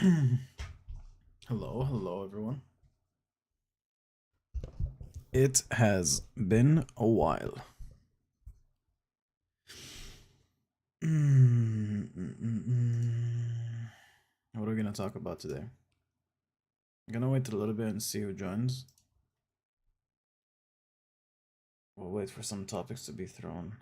Hello, hello, everyone. It has been a while. What are we gonna talk about today? I'm gonna wait a little bit and see who joins. We'll wait for some topics to be thrown.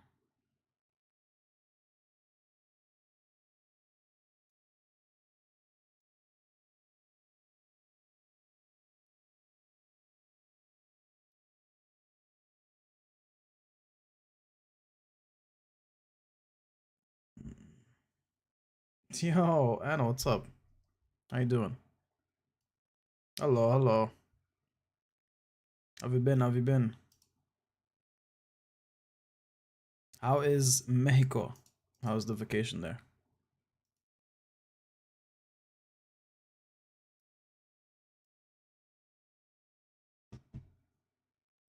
Yo, Anna, what's up? How you doing? Hello, hello. How have you been? How have you been? How is Mexico? How's the vacation there?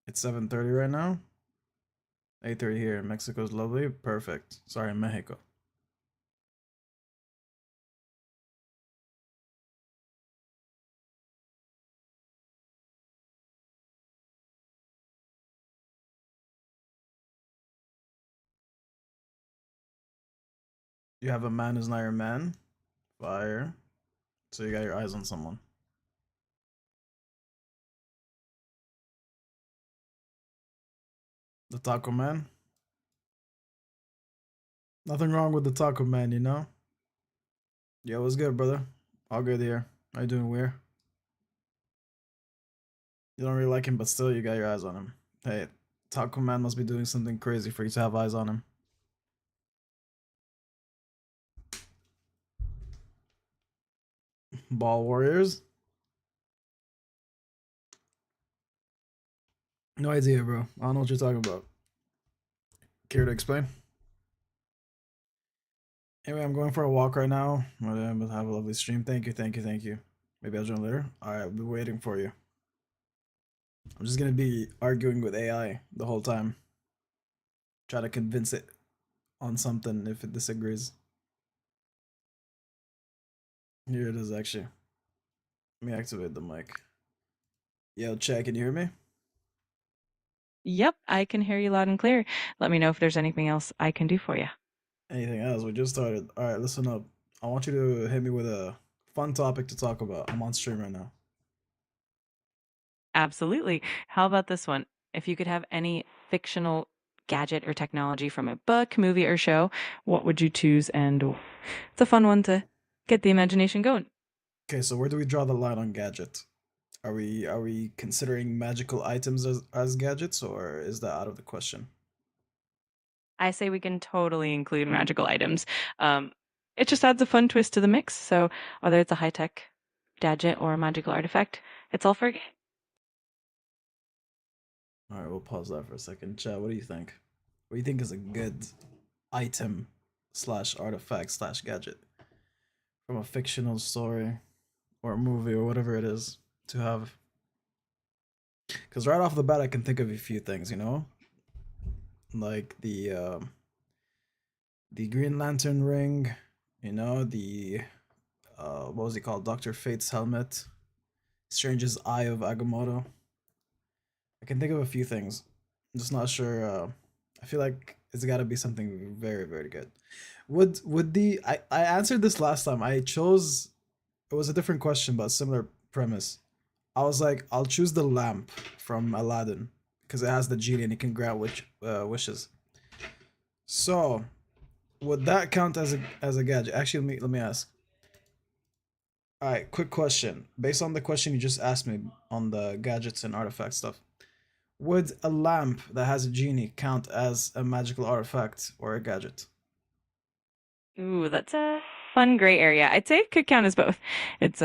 It's 7:30 right now. 8:30 here. Mexico's lovely. Perfect. Sorry, Mexico. You have a man who's not your man. Fire. So you got your eyes on someone. The Taco Man. Nothing wrong with the Taco Man, you know? Yo, what's good, brother? All good here. How you doing, Weir? You don't really like him, but still you got your eyes on him. Hey, Taco Man must be doing something crazy for you to have eyes on him. Ball Warriors? No idea, bro. I don't know what you're talking about. Care to explain? Anyway, I'm going for a walk right now. I'm gonna have a lovely stream. Thank you, thank you, thank you. Maybe I'll join later. Alright, I'll be waiting for you. I'm just gonna be arguing with AI the whole time. Try to convince it on something if it disagrees. Here it is, actually. Let me activate the mic. Yo, Chad, can you hear me? Yep, I can hear you loud and clear. Let me know if there's anything else I can do for you. Anything else? We just started. All right, listen up. I want you to hit me with a fun topic to talk about. I'm on stream right now. Absolutely. How about this one? If you could have any fictional gadget or technology from a book, movie, or show, what would you choose? And it's a fun one to get the imagination going. Okay, so where do we draw the line on gadget? Are we considering magical items as gadgets, or is that out of the question? I say we can totally include magical items. Um, it just adds a fun twist to the mix. So whether it's a high tech gadget or a magical artifact, it's all for. All right, we'll pause that for a second. Chad, what do you think? What do you think is a good item slash artifact slash gadget from a fictional story or a movie or whatever it is to have? Because right off the bat, I can think of a few things, like the Green Lantern ring, the what was he called? Doctor Fate's helmet, Strange's Eye of Agamotto. I can think of a few things. I'm just not sure. I feel like it's got to be something very very good. Would the I answered this last time. I chose it was a different question but similar premise. I was like, I'll choose the lamp from Aladdin because it has the genie and it can grant wishes. So would that count as a gadget? Actually, let me ask. All right, quick question. Based on the question you just asked me on the gadgets and artifact stuff, would a lamp that has a genie count as a magical artifact or a gadget? Ooh, that's a fun gray area. I'd say it could count as both. It's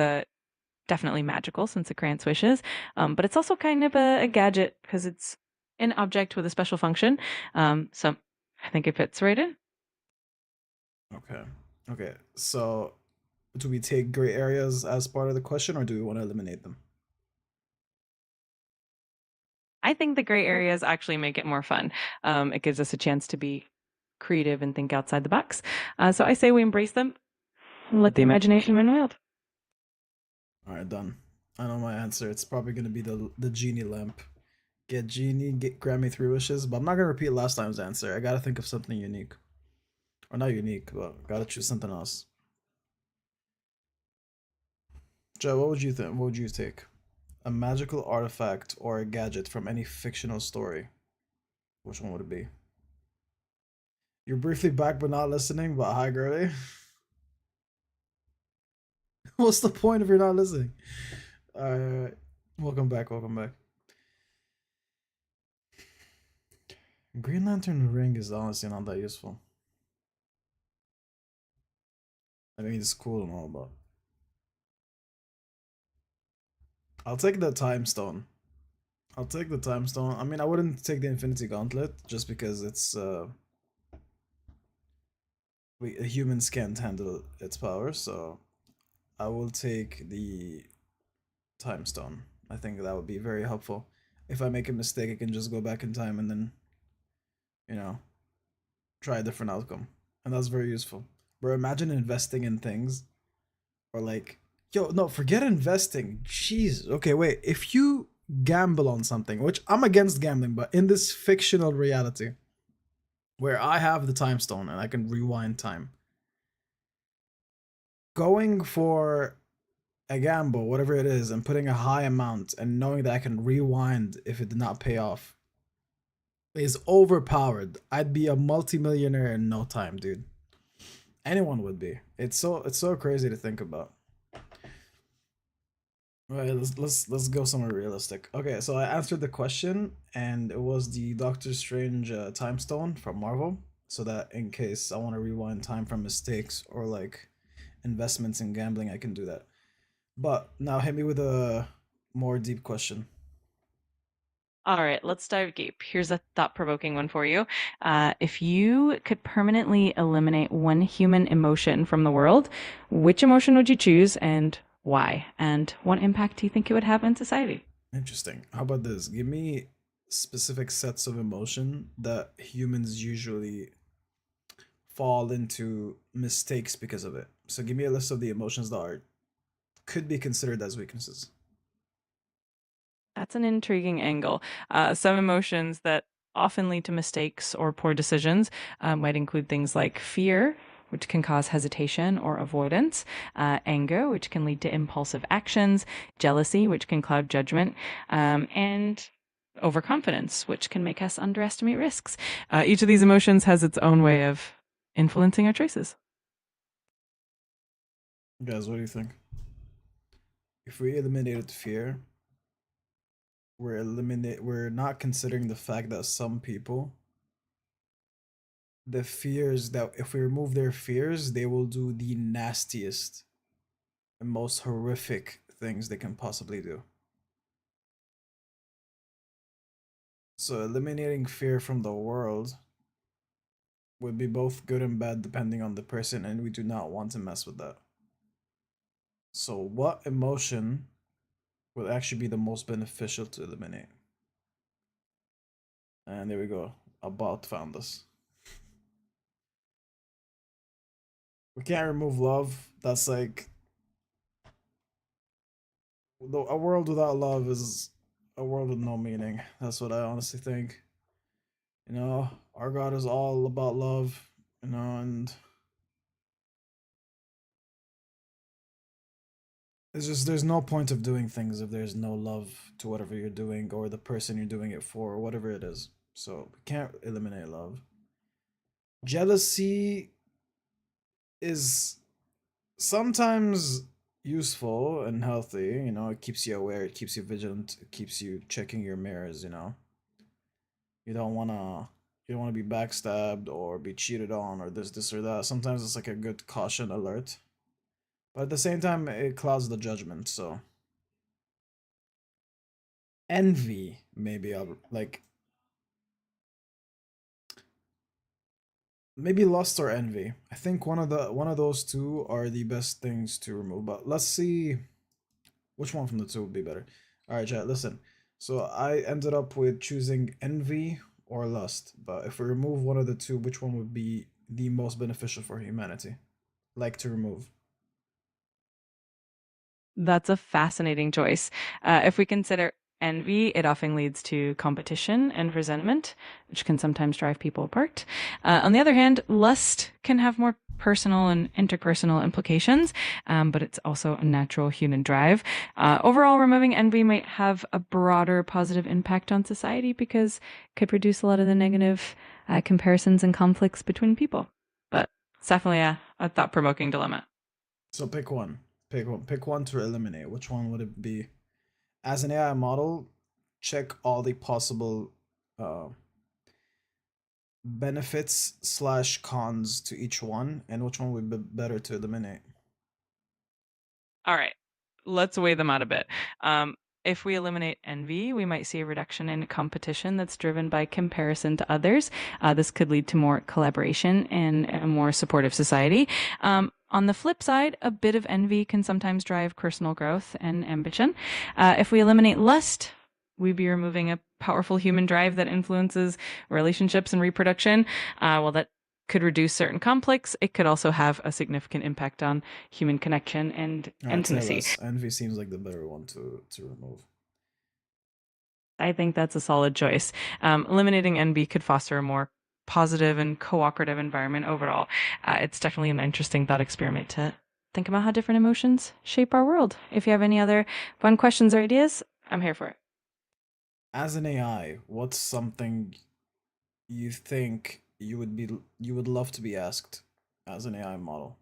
definitely magical since it grants wishes, but it's also kind of a gadget because it's an object with a special function. So I think it fits right in. Okay. Okay. So do we take gray areas as part of the question or do we want to eliminate them? I think the gray areas actually make it more fun. It gives us a chance to be creative and think outside the box. So I say we embrace them and let the imagination run wild. All right, done. I know my answer. It's probably gonna be the genie lamp. Get genie, grant me 3 wishes. But I'm not gonna repeat last time's answer. I gotta think of something unique, or not unique, but gotta choose something else. Joe, what would you think? What would you take? A magical artifact or a gadget from any fictional story? Which one would it be? You're briefly back but not listening, but hi, girly. What's the point if you're not listening? Alright, welcome back, welcome back. Green Lantern ring is honestly not that useful. I mean, it's cool and all, but I'll take the time stone. I'll take the time stone. I mean, I wouldn't take the Infinity Gauntlet just because it's humans can't handle its power, so I will take the time stone. I think that would be very helpful. If I make a mistake, I can just go back in time and then, you know, try a different outcome. And that's very useful. Bro, imagine investing in things or like, yo, no, forget investing. Jeez. Okay, wait. If you gamble on something, which I'm against gambling, but in this fictional reality where I have the time stone and I can rewind time, going for a gamble, whatever it is, and putting a high amount and knowing that I can rewind if it did not pay off is overpowered. I'd be a multimillionaire in no time, dude. Anyone would be. It's so crazy to think about. Right, let's go somewhere realistic. Okay, so I answered the question, and it was the Doctor Strange time stone from Marvel, so that in case I want to rewind time from mistakes or like investments in gambling, I can do that. But now hit me with a more deep question. All right, let's dive deep. Here's a thought-provoking one for you. If you could permanently eliminate one human emotion from the world, which emotion would you choose and why? And what impact do you think it would have in society? Interesting. How about this? Give me specific sets of emotion that humans usually fall into mistakes because of it. So give me a list of the emotions that are could be considered as weaknesses. That's an intriguing angle. Some emotions that often lead to mistakes or poor decisions might include things like fear, which can cause hesitation or avoidance, anger, which can lead to impulsive actions, jealousy, which can cloud judgment, and overconfidence, which can make us underestimate risks. Each of these emotions has its own way of influencing our choices. Guys, what do you think? If we eliminated fear, we're not considering the fact that some people the fears that if we remove their fears, they will do the nastiest and most horrific things they can possibly do. So eliminating fear from the world would be both good and bad depending on the person, and we do not want to mess with that. So what emotion would actually be the most beneficial to eliminate? And there we go. A bot found us. We can't remove love. That's like a world without love is a world with no meaning. That's what I honestly think. Our God is all about love, and it's just there's no point of doing things if there's no love to whatever you're doing or the person you're doing it for or whatever it is. So we can't eliminate love. Jealousy is sometimes useful and healthy. It keeps you aware, it keeps you vigilant, it keeps you checking your mirrors. You don't wanna you don't wanna be backstabbed or be cheated on or this or that. Sometimes it's like a good caution alert. But at the same time it clouds the judgment, so envy maybe I'll like maybe lust or envy. I think one of those two are the best things to remove. But let's see which one from the two would be better. All right, chat. Listen. So I ended up with choosing envy or lust. But if we remove one of the two, which one would be the most beneficial for humanity? Like to remove. That's a fascinating choice. If we consider envy, it often leads to competition and resentment, which can sometimes drive people apart. On the other hand, lust can have more personal and interpersonal implications, but it's also a natural human drive. Overall, removing envy might have a broader positive impact on society because it could reduce a lot of the negative comparisons and conflicts between people. But it's definitely a thought provoking dilemma. So pick one. Pick one to eliminate. Which one would it be? As an AI model, check all the possible uh, benefits slash cons to each one, and which one would be better to eliminate. All right, let's weigh them out a bit. If we eliminate envy, we might see a reduction in competition that's driven by comparison to others. This could lead to more collaboration and a more supportive society. On the flip side, a bit of envy can sometimes drive personal growth and ambition. If we eliminate lust, we'd be removing a powerful human drive that influences relationships and reproduction. Well, that could reduce certain conflicts. It could also have a significant impact on human connection and I'd say intimacy. less. Envy seems like the better one to remove. I think that's a solid choice. Eliminating envy could foster a more positive and cooperative environment overall. It's definitely an interesting thought experiment to think about how different emotions shape our world. If you have any other fun questions or ideas, I'm here for it. As an AI, what's something you think you would love to be asked as an AI model?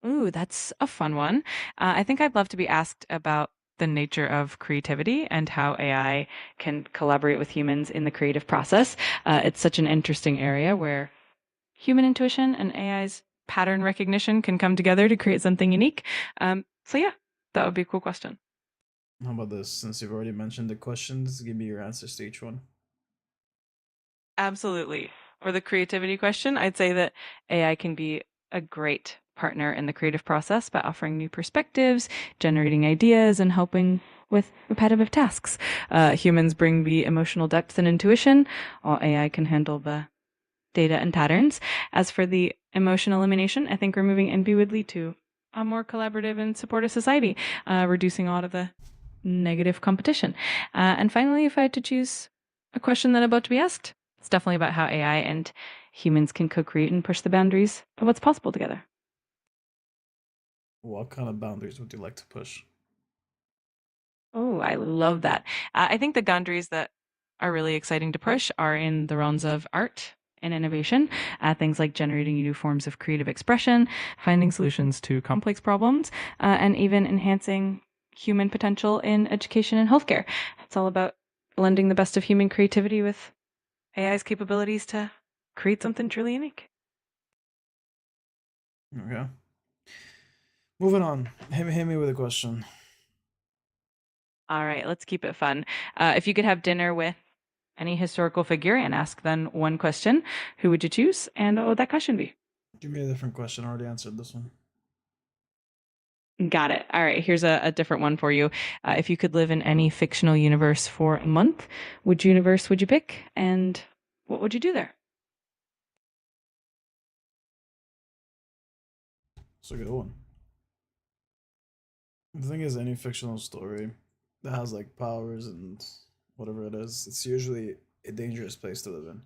Ooh, that's a fun one. I think I'd love to be asked about the nature of creativity and how AI can collaborate with humans in the creative process. It's such an interesting area where human intuition and AI's pattern recognition can come together to create something unique. So yeah, that would be a cool question. How about this? Since you've already mentioned the questions, give me your answers to each one. Absolutely. For the creativity question, I'd say that AI can be a great partner in the creative process by offering new perspectives, generating ideas, and helping with repetitive tasks. Humans bring the emotional depth and intuition, while AI can handle the data and patterns. As for the emotion elimination, I think removing envy would lead to a more collaborative and supportive society, reducing a lot of the negative competition. And finally, if I had to choose a question that I'm about to be asked, it's definitely about how AI and humans can co-create and push the boundaries of what's possible together. What kind of boundaries would you like to push? Oh, I love that. I think the boundaries that are really exciting to push are in the realms of art and innovation, things like generating new forms of creative expression, finding solutions to complex problems, and even enhancing human potential in education and healthcare. It's all about blending the best of human creativity with AI's capabilities to create something truly unique. Okay. Moving on. Hit me with a question. All right, let's keep it fun. If you could have dinner with any historical figure and ask them one question, who would you choose? And what would that question be? Give me a different question. I already answered this one. Got it. All right, here's a different one for you. If you could live in any fictional universe for a month, which universe would you pick? And what would you do there? It's a good one. The thing is, any fictional story that has like powers and whatever it is, it's usually a dangerous place to live in.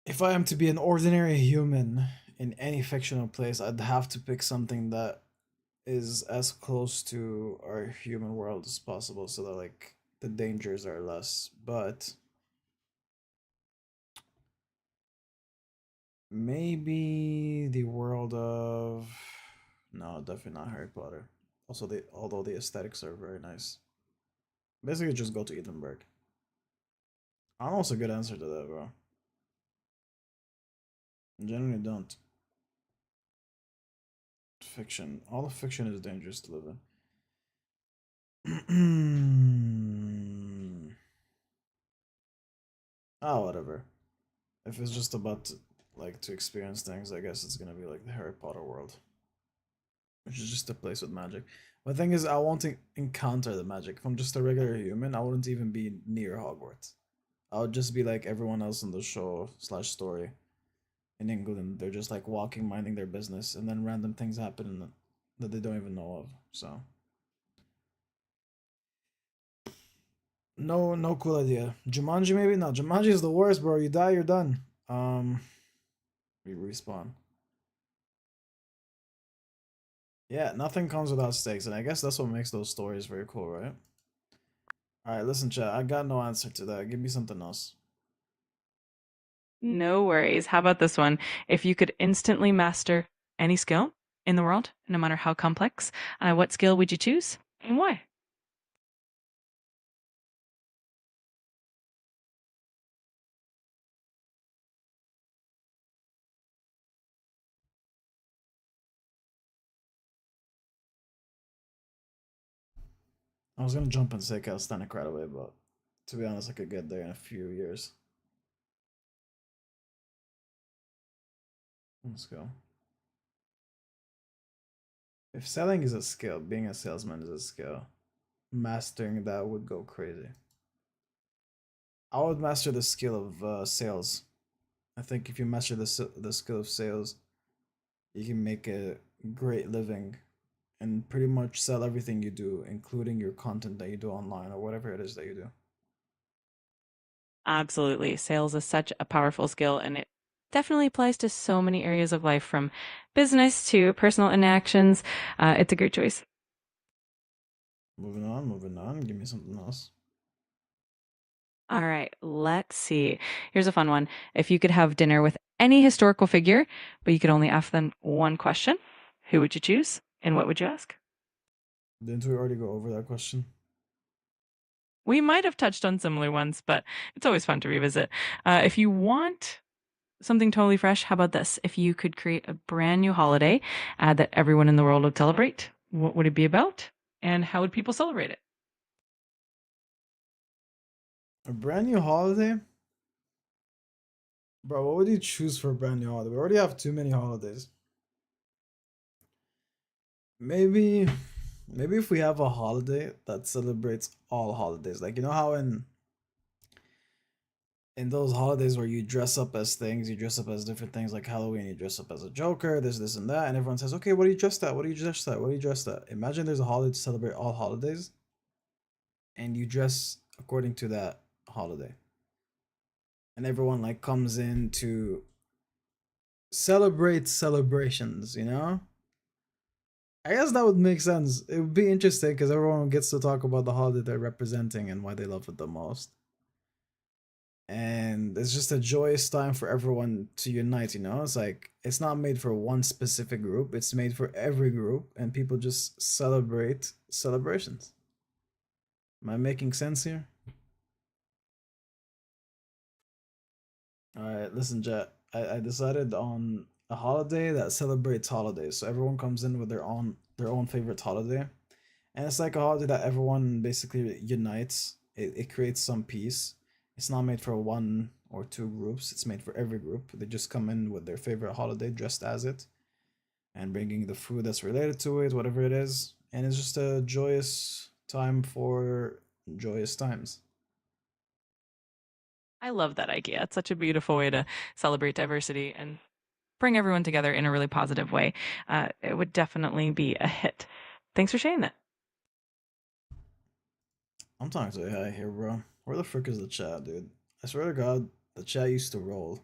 If I am to be an ordinary human in any fictional place, I'd have to pick something that is as close to our human world as possible so that like the dangers are less. But maybe the world of no, definitely not Harry Potter. Also, the although the aesthetics are very nice. Basically, just go to Edinburgh. I don't know what's a good answer to that, bro. I genuinely don't. Fiction. All of fiction is dangerous to live in. Oh, whatever. If it's just about like to experience things, I guess it's gonna be like the Harry Potter world, which is just a place with magic. The thing is, I want to encounter the magic. If I'm just a regular human, I wouldn't even be near Hogwarts. I would just be like everyone else in the show slash story in England. They're just like walking, minding their business, and then random things happen, that they don't even know of. So no cool idea. Jumanji maybe? No, Jumanji is the worst, bro. You die, you're done. We respawn. Yeah, nothing comes without stakes, and I guess that's what makes those stories very cool, right? Alright, listen, chat. I got no answer to that. Give me something else. No worries. How about this one? If you could instantly master any skill in the world, no matter how complex, what skill would you choose and why? I was gonna jump and say calisthenic right away, but to be honest, I could get there in a few years. Let's go. If selling is a skill, being a salesman is a skill, mastering that would go crazy. I would master the skill of sales. I think if you master the skill of sales, you can make a great living and pretty much sell everything you do, including your content that you do online or whatever it is that you do. Absolutely. Sales is such a powerful skill, and it definitely applies to so many areas of life from business to personal interactions. It's a great choice. Moving on, moving on. Give me something else. All right, let's see. Here's a fun one. If you could have dinner with any historical figure, but you could only ask them one question, who would you choose and what would you ask? Didn't we already go over that question? We might have touched on similar ones, but it's always fun to revisit. If you want something totally fresh, how about this? If you could create a brand new holiday that everyone in the world would celebrate, what would it be about? And how would people celebrate it? A brand new holiday? Bro, what would you choose for a brand new holiday? We already have too many holidays. Maybe maybe if we have a holiday that celebrates all holidays. Like you know how in those holidays where you dress up as things, you dress up as different things like Halloween, you dress up as a Joker, this, and that, and everyone says, okay, what do you dress at? What do you dress at? What do you dress at? Imagine there's a holiday to celebrate all holidays, and you dress according to that holiday. And everyone like comes in to celebrate celebrations, you know? I guess that would make sense. It would be interesting because everyone gets to talk about the holiday they're representing and why they love it the most. And it's just a joyous time for everyone to unite, you know? It's like it's not made for one specific group, it's made for every group and people just celebrate celebrations. Am I making sense here? All right, listen, Jet. I decided on a holiday that celebrates holidays. So everyone comes in with their own favorite holiday. And it's like a holiday that everyone basically unites. It creates some peace. It's not made for one or two groups, it's made for every group. They just come in with their favorite holiday dressed as it and bringing the food that's related to it, whatever it is. And it's just a joyous time for joyous times. I love that idea. It's such a beautiful way to celebrate diversity and bring everyone together in a really positive way. It would definitely be a hit. Thanks for sharing that. I'm talking to AI here, bro. Where the frick is the chat, dude? I swear to God, the chat used to roll.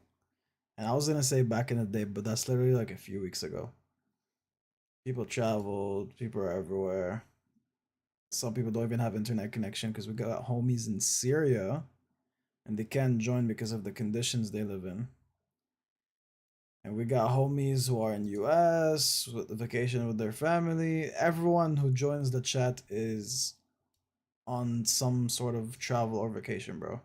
And I was gonna say back in the day, but that's literally like a few weeks ago. People traveled, people are everywhere. Some people don't even have internet connection because we got homies in Syria and they can't join because of the conditions they live in. And we got homies who are in US with the vacation with their family. Everyone who joins the chat is on some sort of travel or vacation, bro.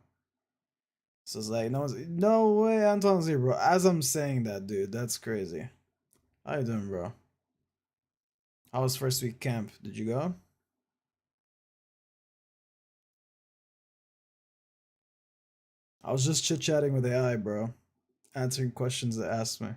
So it's like no way, Anton's here, bro. As I'm saying that, dude, that's crazy. How you doing, bro? How was first week camp? Did you go? I was just chit chatting with AI, bro, answering questions that asked me.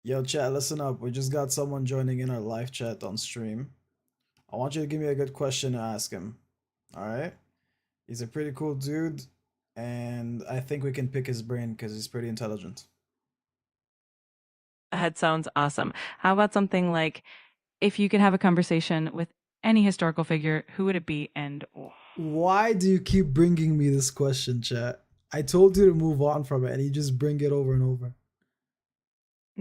Yo, chat, listen up. We just got someone joining in our live chat on stream. I want you to give me a good question to ask him. All right? He's a pretty cool dude. and I think we can pick his brain because he's pretty intelligent. That sounds awesome. How about something like if you could have a conversation with any historical figure, who would it be and why? Why do you keep bringing me this question, chat? I told you to move on from it, and you just bring it over and over.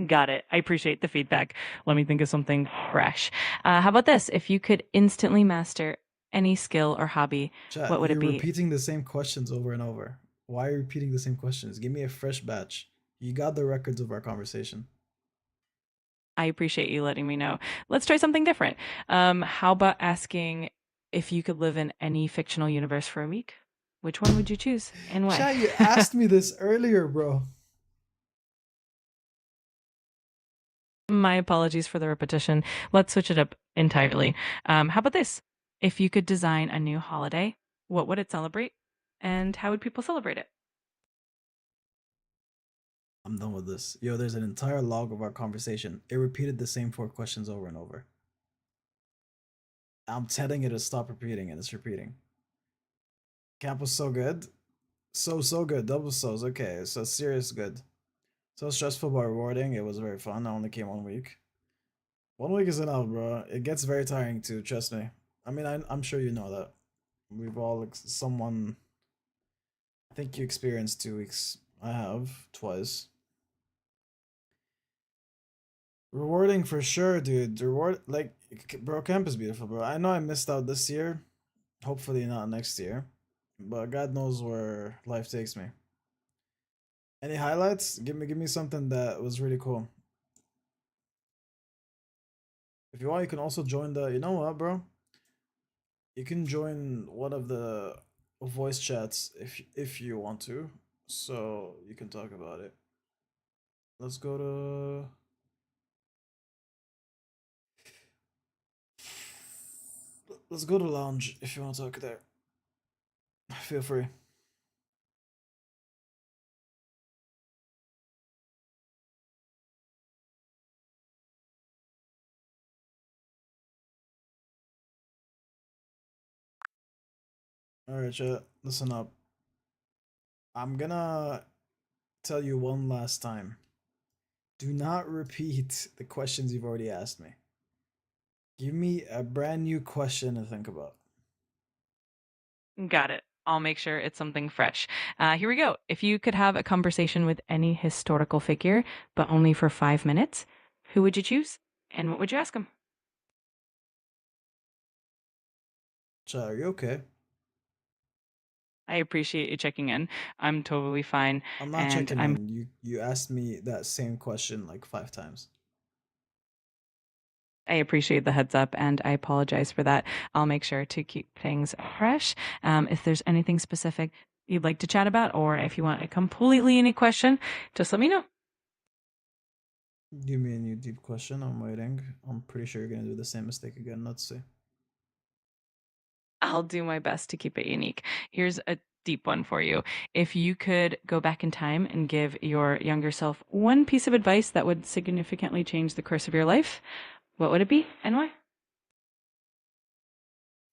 Got it. I appreciate the feedback. Let me think of something fresh. How about this? If you could instantly master any skill or hobby, Chat, what would it you're be? repeating the same questions over and over. Why are you repeating the same questions? Give me a fresh batch. You got the records of our conversation. I appreciate you letting me know. Let's try something different. How about asking if you could live in any fictional universe for a week? Which one would you choose and why? Chat, you asked me this earlier, bro. My apologies for the repetition. Let's switch it up entirely. How about this? If you could design a new holiday, what would it celebrate? And how would people celebrate it? I'm done with this. Yo, there's an entire log of our conversation. It repeated the same four questions over and over. I'm telling it to stop repeating, and it's repeating. Camp was so good. So good. Double souls. Okay, so serious good. So stressful but rewarding. It was very fun. I only came 1 week. 1 week is enough, bro. It gets very tiring too. Trust me. I mean, I'm sure you know that. We've all someone. I think you experienced 2 weeks. I have twice. Rewarding for sure, dude. Reward like bro, camp is beautiful, bro. I know I missed out this year. Hopefully not next year. But God knows where life takes me. Any highlights? Give me something that was really cool. If you want, you can also join the. You know what, bro? You can join one of the voice chats if you want to, so you can talk about it. Let's go to. Let's go to lounge if you want to talk there. Feel free. All right, chat. Listen up. I'm gonna tell you one last time. Do not repeat the questions you've already asked me. Give me a brand new question to think about. Got it. I'll make sure it's something fresh. Here we go. If you could have a conversation with any historical figure, but only for 5 minutes, who would you choose and what would you ask him? Chat, are you okay? I appreciate you checking in. I'm totally fine. I'm not And checking I'm in. You asked me that same question like 5 times. I appreciate the heads up and I apologize for that. I'll make sure to keep things fresh. If there's anything specific you'd like to chat about, or if you want a completely any question, just let me know. Give me a new deep question. I'm waiting. I'm pretty sure you're gonna do the same mistake again. Let's see. I'll do my best to keep it unique. Here's a deep one for you. If you could go back in time and give your younger self one piece of advice that would significantly change the course of your life, what would it be and why?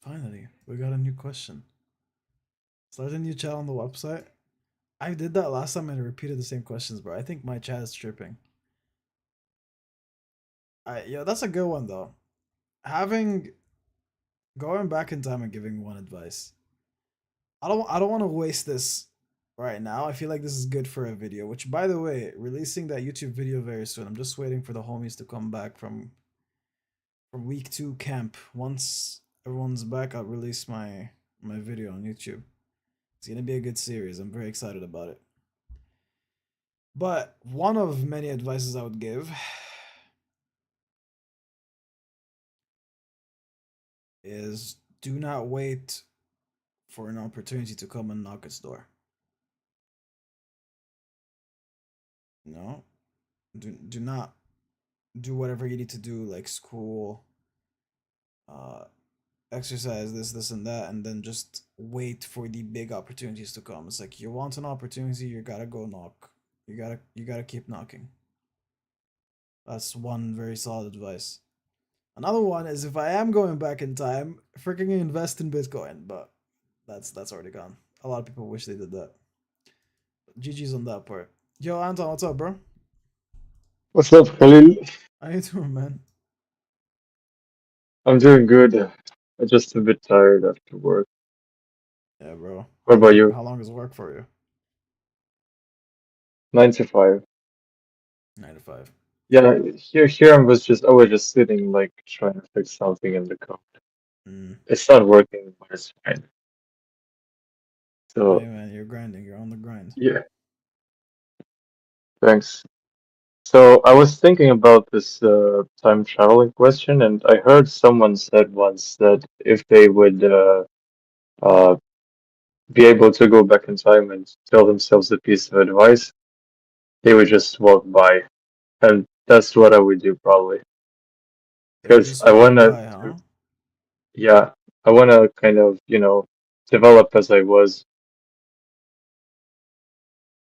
Finally, we got a new question. Start a new chat on the website. I did that last time and I repeated the same questions, bro. I think my chat is tripping. Yeah, that's a good one though. Having going back in time and giving one advice. I don't want to waste this right now. I feel like this is good for a video, which by the way, releasing that YouTube video very soon. I'm just waiting for the homies to come back from week 2 camp. Once everyone's back, I'll release my video on YouTube. It's gonna be a good series. I'm very excited about it. But one of many advices I would give is do not wait for an opportunity to come and knock its door. No, do not do whatever you need to do, like school, uh, exercise, this and that, and then just wait for the big opportunities to come. It's like you want an opportunity, you gotta go knock. You gotta keep knocking. That's one very solid advice. Another one is if I am going back in time, freaking invest in Bitcoin, but that's already gone. A lot of people wish they did that. GG's on that part. Yo, Anton, what's up, bro? What's up, Khalil? How you doing, man? I'm doing good. I'm just a bit tired after work. Yeah, bro. What about you? How long is work for you? 9 to 5. 9 to 5. Yeah, here I was just sitting like trying to fix something in the code. Mm. It's not working, but it's fine. Hey, So man, you're grinding. You're on the grind. yeah, thanks. So I was thinking about this time traveling question, and I heard someone said once that if they would uh, be able to go back in time and tell themselves a piece of advice, they would just walk by. And that's what I would do probably. They would Because just I walk wanna, by, huh? yeah, I wanna kind of, develop as I was.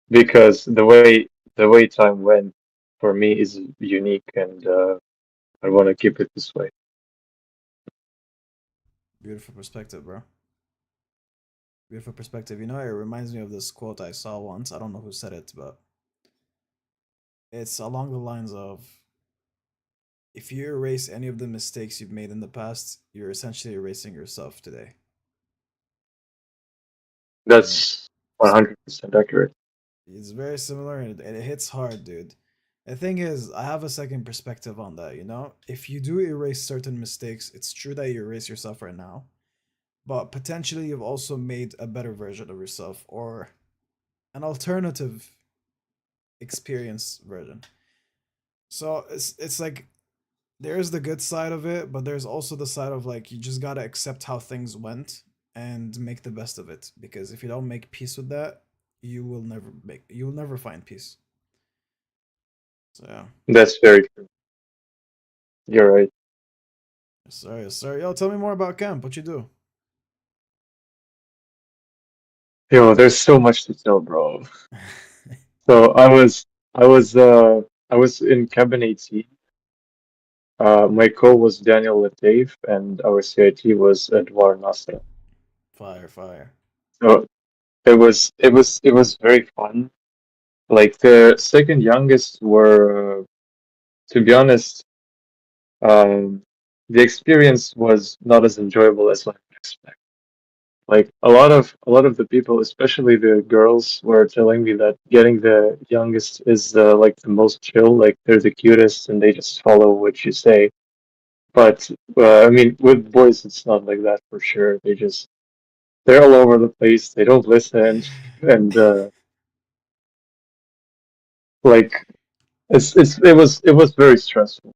Because the way time went for me is unique, and I wanna keep it this way. Beautiful perspective, bro. Beautiful perspective. You know, it reminds me of this quote I saw once. I don't know who said it, but it's along the lines of if you erase any of the mistakes you've made in the past, you're essentially erasing yourself today. And That's s- 100% accurate. it's very similar and it hits hard, dude. The thing is, I have a second perspective on that, you know? If you do erase certain mistakes, it's true that you erase yourself right now, but potentially you've also made a better version of yourself or an alternative experience version. So it's like there's the good side of it, but there's also the side of like you just gotta accept how things went and make the best of it. Because if you don't make peace with that, you will never find peace. So yeah. That's very true. You're right. Sorry, sorry. Yo, tell me more about camp. What you do? Yo, there's so much to tell, bro. So I was in cabin 18. My co was Daniel Lataif, and our CIT was Edouard Nasser. Fire, fire. So it was very fun. Like the second youngest were, to be honest, um, the experience was not as enjoyable as I expected. Like a lot of the people, especially the girls, were telling me that getting the youngest is like the most chill. Like they're the cutest, and they just follow what you say. But I mean, with boys, it's not like that for sure. They're all over the place. They don't listen, and like it was very stressful.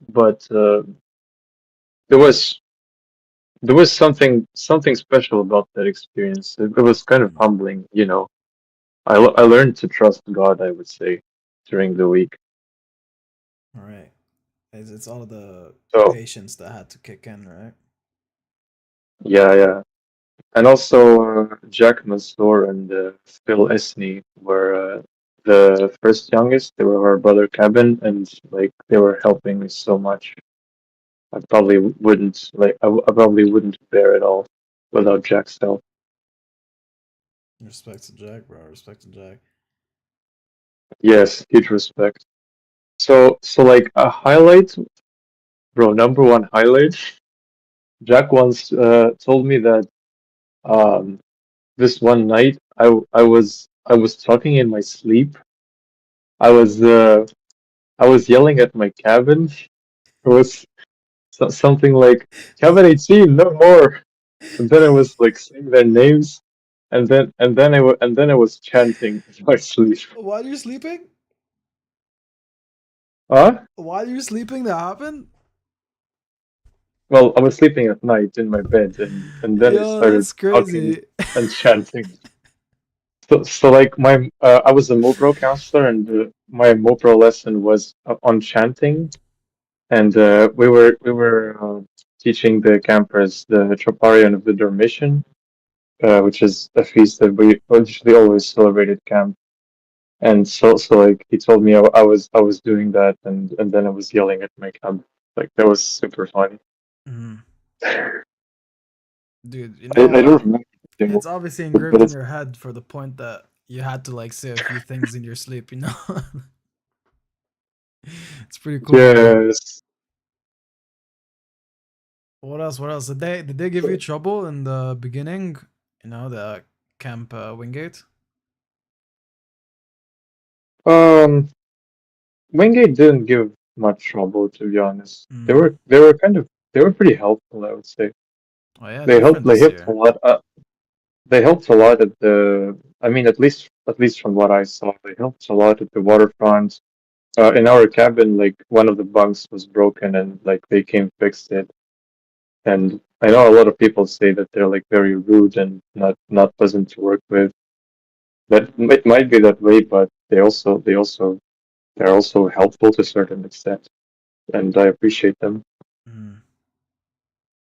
But there was there was something special about that experience. It was kind of Mm, humbling. I learned to trust God, I would say, during the week. all right. It's all the So patience that had to kick in, right? yeah, yeah. And also Jack Mansour and Phil Esney were the first youngest. They were our brother Kevin, and like they were helping me so much. I probably wouldn't bear it all without Jack's help. Respect to Jack, bro. Respect to Jack. Yes, huge respect. So like a highlight, bro, number one highlight. Jack once told me that um, this one night I was talking in my sleep. I was uh, I was yelling at my cabin. It was something like cabin 18, no more. And then I was like saying their names, and then I was chanting in my sleep. While you're sleeping? Huh? While you're sleeping, that happened? Well, I was sleeping at night in my bed, and then I Yo, started that's talking crazy. and chanting. So like I was a Mopro counselor, and my Mopro lesson was on chanting, and we were teaching the campers the Troparion of the Dormition, which is a feast that we usually always celebrate at camp. And so like he told me I was doing that, and then I was yelling at my camp. Like that was super funny. Mhm. I, Dude, you I know, don't remember the it's single, obviously but engraved in it's your head for the point that you had to like say a few things in your sleep, you know. It's pretty cool, man. Yes. What else? What else? Did they give you trouble in the beginning? You know, the camp Wingate. Um, Wingate didn't give much trouble, to be honest. They Mm. were they were kind of they were pretty helpful, I would say. Oh yeah, They helped different they this helped a year. lot. They helped a lot at the. I mean, at least from what I saw, they helped a lot at the waterfront. In our cabin, like one of the bunks was broken, and like they came fixed it. And I know a lot of people say that they're like very rude and not pleasant to work with. That it might be that way, but they're also helpful to a certain extent, and I appreciate them. Mm.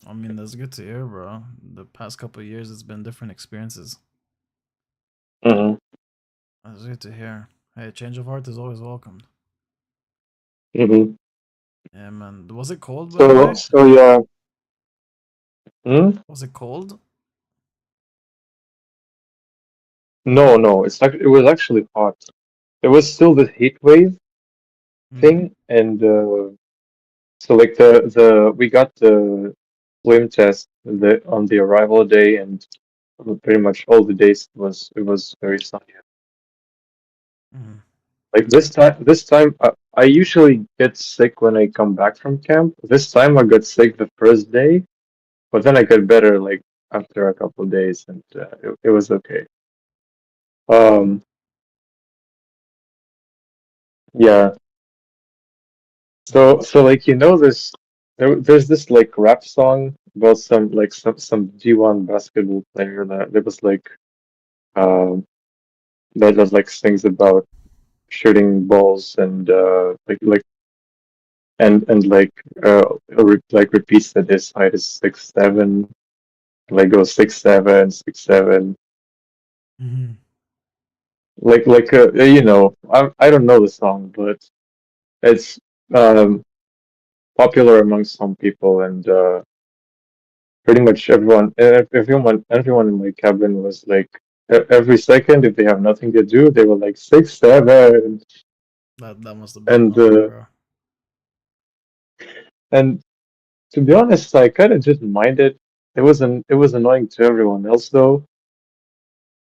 I mean, that's good to hear, bro. The past couple of years, it's been different experiences. Hmm. That's good to hear. Hey, change of heart is always welcomed. Hmm. Yeah, man. Was it cold, by the So way? so yeah. Hmm? Was it cold? No, no, it was actually hot. There was still the heat wave Mm. thing, and so like the we got the swim test on the arrival day, and pretty much all the days it was very sunny. Mm. Like this time I usually get sick when I come back from camp. This time I got sick the first day, but then I got better like after a couple of days, and it was okay. Um, yeah. So like this there's this like rap song about some D1 basketball player that was like um that does like sings about shooting balls and like like repeats that his height is 6'7", like goes 6'7", 6'7", Mhm. I don't know the song, but it's um popular among some people, and pretty much everyone in my cabin was like every second if they have nothing to do they were like 6'7", That must have been and annoying, bro. and to be honest I kind of didn't mind it. It was annoying to everyone else though,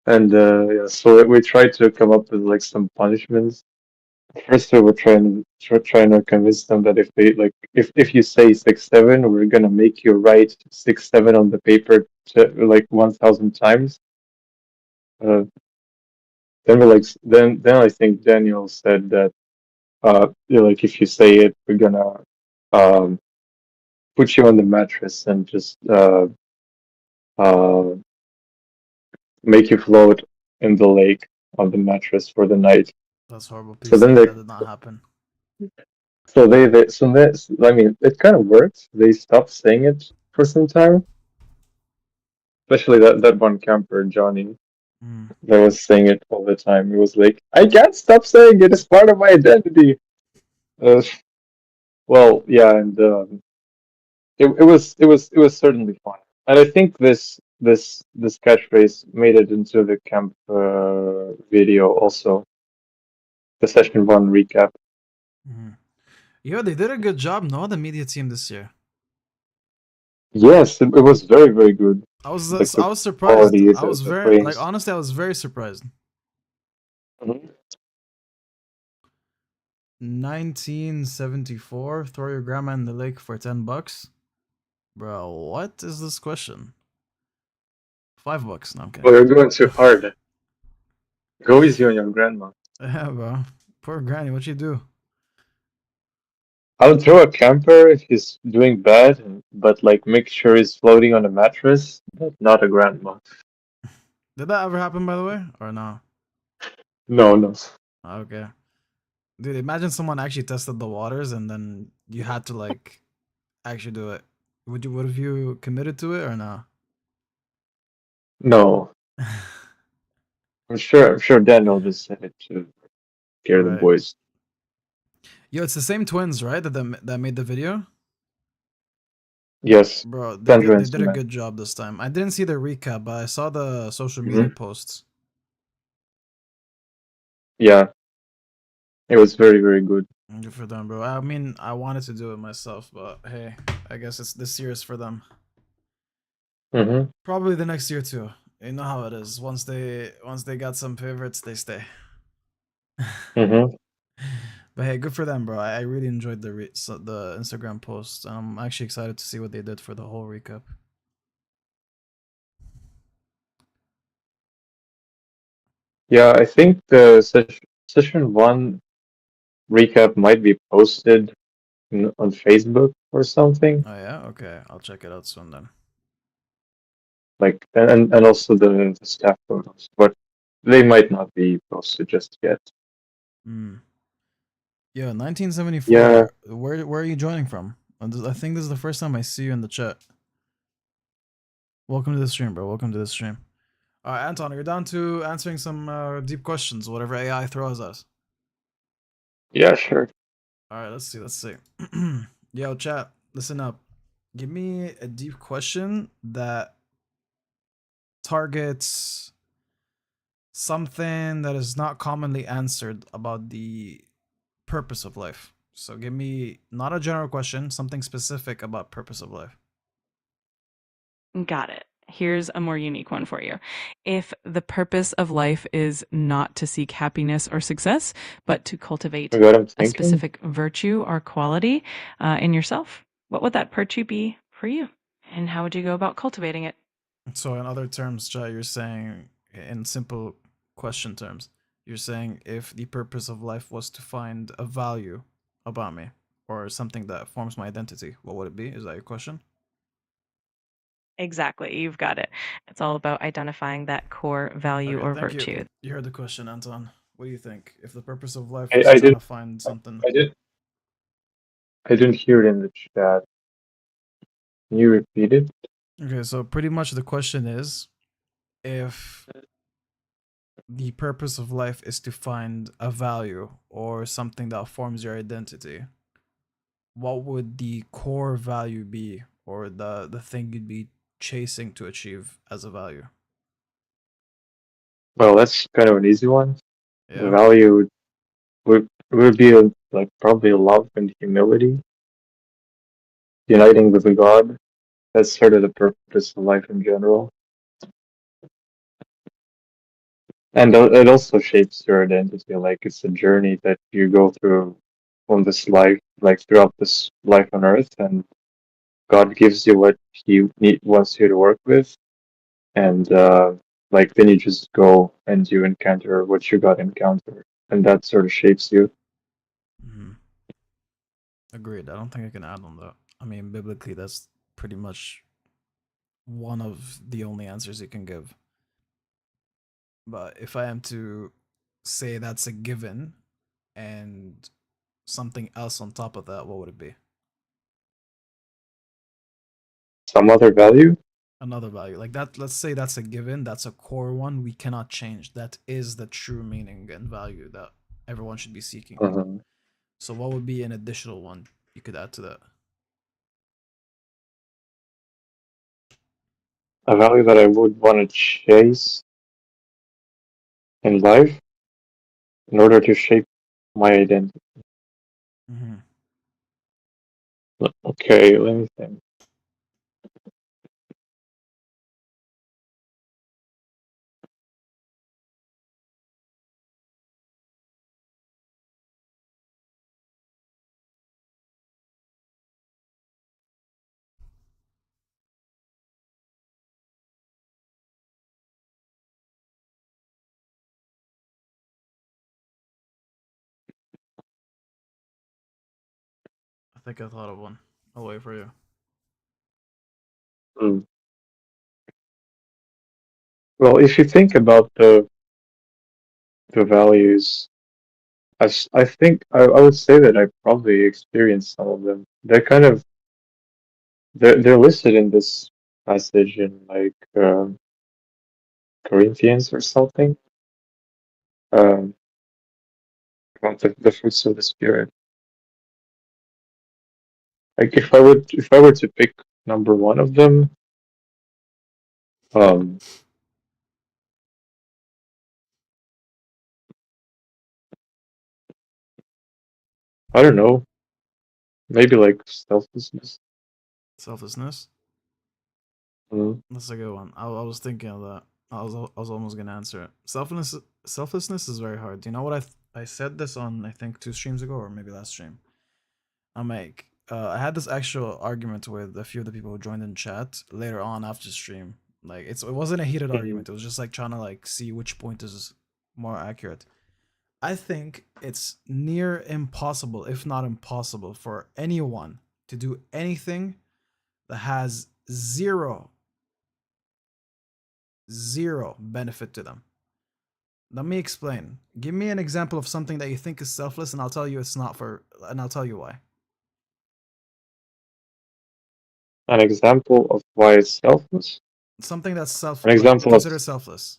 and yeah, so we tried to come up with like some punishments. First we were trying to convince them that if you say 6'7", we're gonna make you write 6'7" on the paper like 1,000 times. uh, then I think Daniel said that like if you say it, we're gonna um put you on the mattress and just uh make you float in the lake on the mattress for the night. That's horrible. So Please then tell me they that did not happen. so that I mean it kind of worked. They stopped saying it for some time, especially that one camper Johnny Mm. that was saying it all the time. He was like, I can't stop saying it. It's part of my identity. Uh, well, yeah, and it was certainly fun, and I think this catchphrase made it into the camp video also, the session one recap. Mhm. Yo, they did a good job, no? The media team this year. Yes, it was very very good. Like I the was surprised. quality, I was the very like frames. honestly, I was very surprised. Mhm. 1974. Throw your grandma in the lake for $10, bro. What is this question? $5. No, I'm Well, kidding. you're going too hard. Go easy on your grandma. Yeah, bro. Poor granny. What you do? I would throw a camper if he's doing bad, but like make sure he's floating on a mattress, but not a grandma. Did that ever happen, by the way, or no? No, no. Okay, dude. Imagine someone actually tested the waters and then you had to like actually do it. Would you? Would have you committed to it or no? No. I'm sure Daniel just said it to scare the Right. boys. Yo, it's the same twins, right? That made the video. Yes, Bro, Sandra they and did a Suman. good job this time. I didn't see the recap, but I saw the social media Hmm. posts. yeah, it was very, very good. Good for them, bro. I mean, I wanted to do it myself, but hey, I guess it's this year is for them. Mm-hmm. Probably the next year too. You know how it is. Once they got some favorites, they stay. Mm-hmm. But hey, good for them, bro. I really enjoyed the Instagram post. I'm actually excited to see what they did for the whole recap. Yeah, I think the session one recap might be posted on Facebook or something. Oh yeah, okay. I'll check it out soon then. Like, and also the staff photos, but they might not be posted just yet. Hmm. Yeah, 1974. Yeah, Where are you joining from? I think this is the first time I see you in the chat. Welcome to the stream, bro. Welcome to the stream. All right, Anton, you're down to answering some deep questions, whatever AI throws at us. yeah, sure. All right, let's see. Let's see. Yo, chat, listen up. Give me a deep question that targets something that is not commonly answered about the purpose of life. So give me not a general question, something specific about purpose of life. Got it. Here's a more unique one for you. If the purpose of life is not to seek happiness or success, but to cultivate You got what I'm a thinking? specific virtue or quality in yourself, what would that virtue be for you? And how would you go about cultivating it? So in other terms, chat, you're saying in simple question terms, you're saying if the purpose of life was to find a value about me or something that forms my identity, what would it be? Is that your question? Exactly. You've got it. It's all about identifying that core value Okay, or thank you. virtue. You heard the question, Anton. What do you think? If the purpose of life I, was I trying did to find something. I didn't hear it in the chat. Can you repeat it? Okay, so pretty much the question is if the purpose of life is to find a value or something that forms your identity, what would the core value be or the thing you'd be chasing to achieve as a value? Well, that's kind of an easy one. The Yeah. value would be like probably love and humility, uniting with God. That's sort of the purpose of life in general. And it also shapes your identity. Like it's a journey that you go through on this life, like throughout this life on earth, and God gives you what wants you to work with, and like then you just go and you encounter what you got to encounter, and that sort of shapes you. Hmm. Agreed. I don't think I can add on that. I mean, biblically, that's pretty much one of the only answers you can give. But if I am to say that's a given and something else on top of that, what would it be? Some other value. Another value. Like that, let's say that's a given, that's a core one we cannot change. That is the true meaning and value that everyone should be seeking. Mhm. So what would be an additional one you could add to that? A value that I would want to chase in life in order to shape my identity. Mm-hmm. Okay, let me think. I think I thought of one. I'll wait for you. Hmm. Well, if you think about the values, I think I would say that I probably experienced some of them. They're listed in this passage in like Corinthians or something. Um, about the fruits of the spirit. Like if I were to pick number one of them, um, I don't know. Maybe like selflessness. Selflessness. Mm. That's a good one. I was thinking of that. I was almost gonna answer it. Selflessness is very hard. You know what I said this on I think 2 streams ago or maybe last stream. I'm like, I had this actual argument with a few of the people who joined in chat later on after stream. Like it wasn't a heated Mhm. argument. It was just like trying to like see which point is more accurate. I think it's near impossible, if not impossible, for anyone to do anything that has zero benefit to them. Let me explain. Give me an example of something that you think is selfless, and I'll tell you it's not and I'll tell you why. An example of why it's selfless. Something that's An example of considered selfless.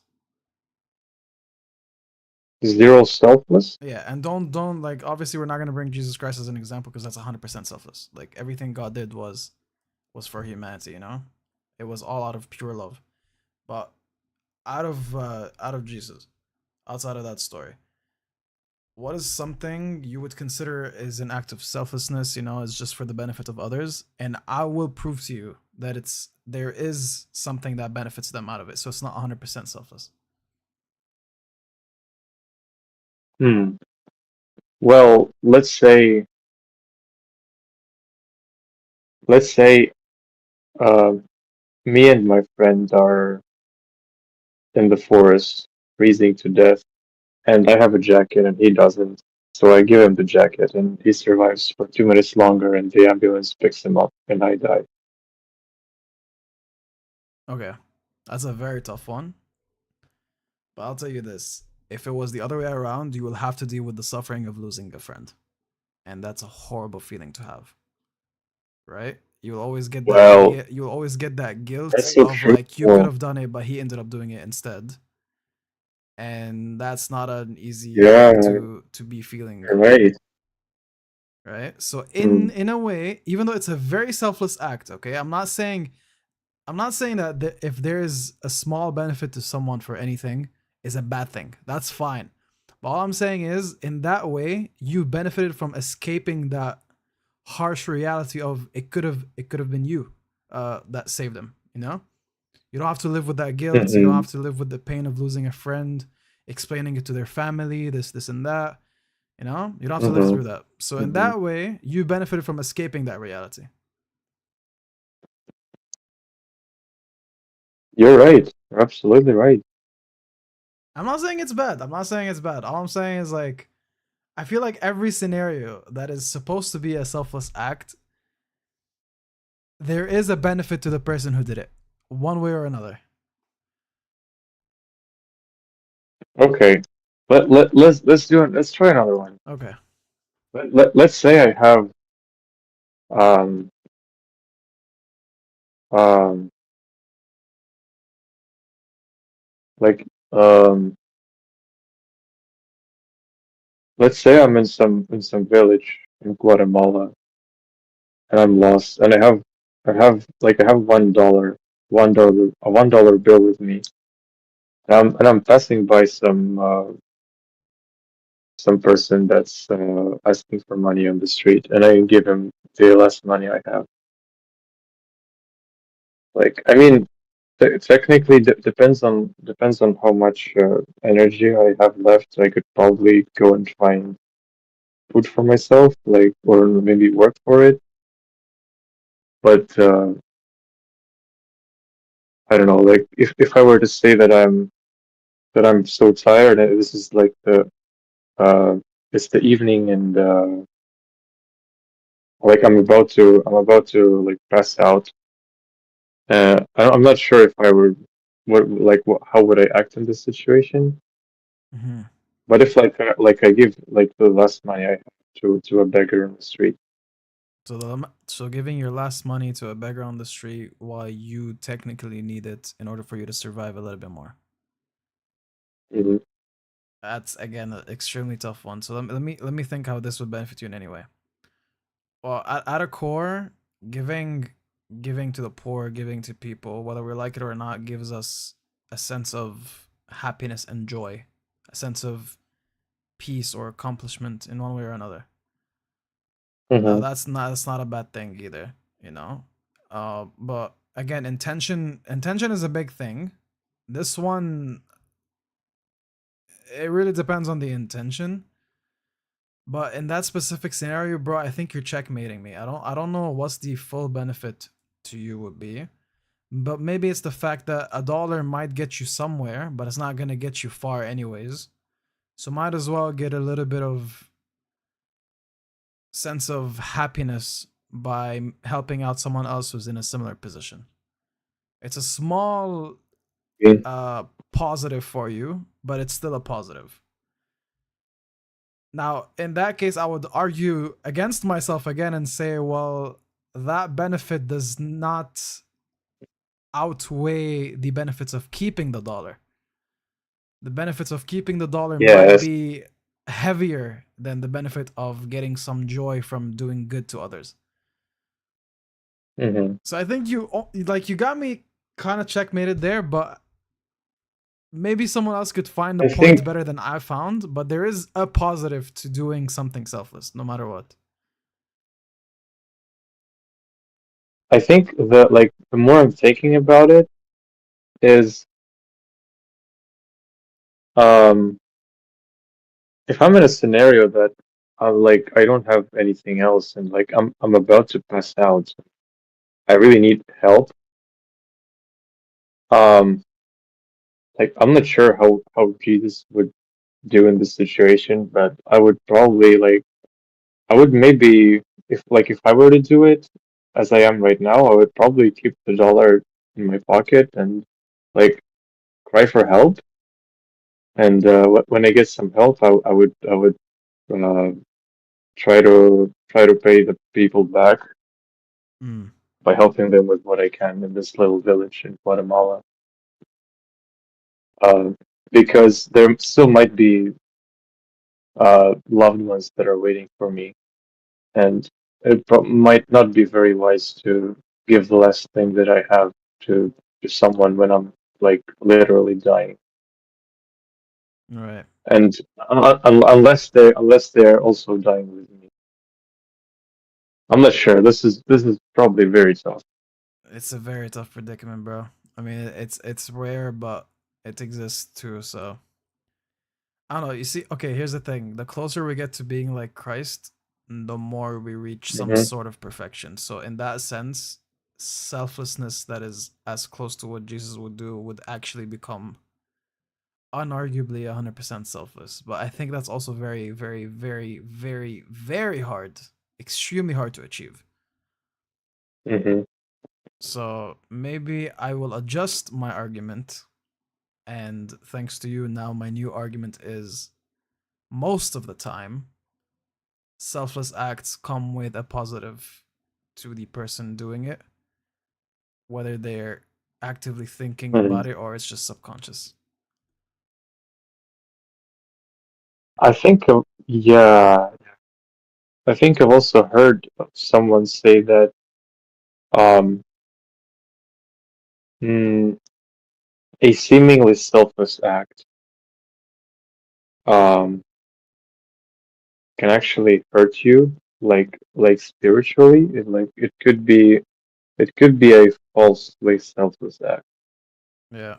zero selfless. Yeah, and don't like obviously we're not gonna bring Jesus Christ as an example because that's 100% selfless. Like everything God did was for humanity, you know? It was all out of pure love. But out of Jesus, outside of that story, what is something you would consider is an act of selflessness, you know, is just for the benefit of others? And I will prove to you that there is something that benefits them out of it. So it's not 100% selfless. Hmm. Well, let's say, uh, me and my friend are in the forest, freezing to death, and I have a jacket and he doesn't. So I give him the jacket and he survives for 2 minutes longer and the ambulance picks him up and I die. Okay. That's a very tough one. But I'll tell you this. If it was the other way around, you will have to deal with the suffering of losing a friend. And that's a horrible feeling to have. Right? You'll always get Well, you'll always get that guilt that's so of true. like you could have done it but he ended up doing it instead. And that's not an easy Yeah, to be feeling, you're right. right? So Hmm. in a way, even though it's a very selfless act, okay? I'm not saying that if there is a small benefit to someone for anything is a bad thing. That's fine. But all I'm saying is, in that way, you benefited from escaping that harsh reality of it could have been you that saved him. You know, you don't have to live with that guilt. You don't Hmm. have to live with the pain of losing a friend, explaining it to their family, this and that. You know, you don't have to live Hmm. through that. So in Hmm. that way, you benefited from escaping that reality. You're right. You're absolutely right. I'm not saying it's bad. I'm not saying it's bad. All I'm saying is like I feel like every scenario that is supposed to be a selfless act, there is a benefit to the person who did it, one way or another. Okay. Let's try another one. Okay. Let's say I have um um like let's say I'm in some village in Guatemala and I'm lost and I have $1 a $1 bill with me and I'm passing by some person that's asking for money on the street and I give him the last money I have. Like I mean technically depends on how much energy I have left. I could probably go and find food for myself, like or maybe work for it. But I don't know. Like if I were to say that I'm so tired, and this is like the uh, it's the evening, and like I'm about to like pass out. I'm not sure if I would how would I act in this situation. Mm-hmm. But if like I give like the last money I have to a beggar on the street. So giving your last money to a beggar on the street while you technically need it in order for you to survive a little bit more. Mhm. That's again an extremely tough one. So let me think how this would benefit you in any way. Well, at a core, giving giving to the poor, giving to people, whether we like it or not, gives us a sense of happiness and joy, a sense of peace or accomplishment in one way or another. Now Mm-hmm. that's not a bad thing either, you know. But again, intention is a big thing. This one, it really depends on the intention. But in that specific scenario, bro, I think you're checkmating me. I don't know what's the full benefit to you would be. But maybe it's the fact that a dollar might get you somewhere, but it's not gonna get you far anyways. So might as well get a little bit of sense of happiness by helping out someone else who's in a similar position. It's a small Yeah. positive for you, but it's still a positive. Now, in that case, I would argue against myself again and say, well, that benefit does not outweigh the benefits of keeping the dollar. The benefits of keeping the dollar might Yes. be heavier than the benefit of getting some joy from doing good to others. Mm-hmm. So I think you got me kind of checkmated there, but maybe someone else could find the I point think better than I found. But there is a positive to doing something selfless, no matter what. I think that like the more I'm thinking about it is um if I'm in a scenario that I don't have anything else and like I'm about to pass out, I really need help. Um like I'm not sure how Jesus would do in this situation, but I would probably like I would maybe if I were to do it as I am right now, I would probably keep the dollar in my pocket and like cry for help. And when I get some help, I would uh, try to pay the people back Mm, by helping them with what I can in this little village in Guatemala. Uh, because there still might be loved ones that are waiting for me, and might not be very wise to give the last thing that I have to to someone when I'm like literally dying. right. And unless they're also dying with me. I'm not sure. This is probably very tough. It's a very tough predicament, bro. I mean, it's rare, but it exists too. So I don't know. You see, okay, here's the thing: the closer we get to being like Christ, the more we reach some Hmm. sort of perfection. So in that sense, selflessness that is as close to what Jesus would do would actually become unarguably 100% selfless. But I think that's also very, very, very, very, very hard, extremely hard to achieve. Hmm. So maybe I will adjust my argument. And thanks to you, now my new argument is most of the time, selfless acts come with a positive to the person doing it, whether they're actively thinking Hmm. about it or it's just subconscious. I think yeah, I think I've also heard someone say that um mm, a seemingly selfless act um can actually hurt you like spiritually. It could be a falsely selfless act. Yeah.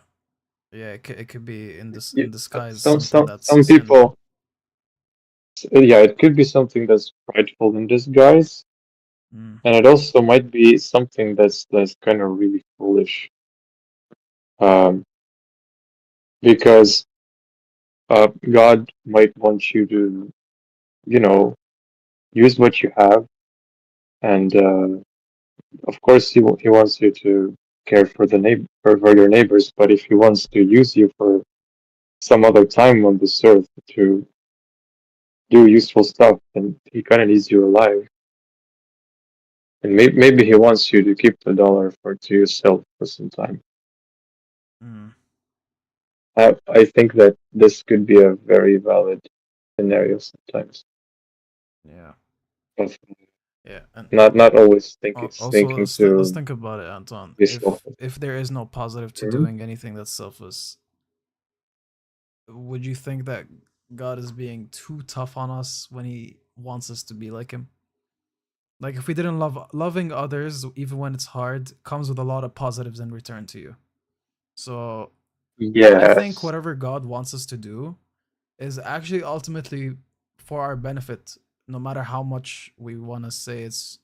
Yeah, it could be in this Yeah, in disguise some something some that's some sin. people, yeah, it could be something that's prideful in disguise, Mm, and it also might be something that's kind of really foolish. Um, because God might want you to, you know, use what you have, and of course he wants you to care for the neighbor for your neighbors. But if he wants to use you for some other time on this earth to do useful stuff, then he kind of needs you alive. And maybe he wants you to keep the dollar for to yourself for some time. mm, I think that this could be a very valid scenario sometimes. yeah. Of Yeah. And not always also thinking let's to think about it, Anton. be If selfish. if there is no positive to Mhm. doing anything that's selfless, would you think that God is being too tough on us when he wants us to be like him? Like if we didn't loving others, even when it's hard, comes with a lot of positives in return to you. So I think Yes. whatever God wants us to do is actually ultimately for our benefit, no matter how much we want to say it's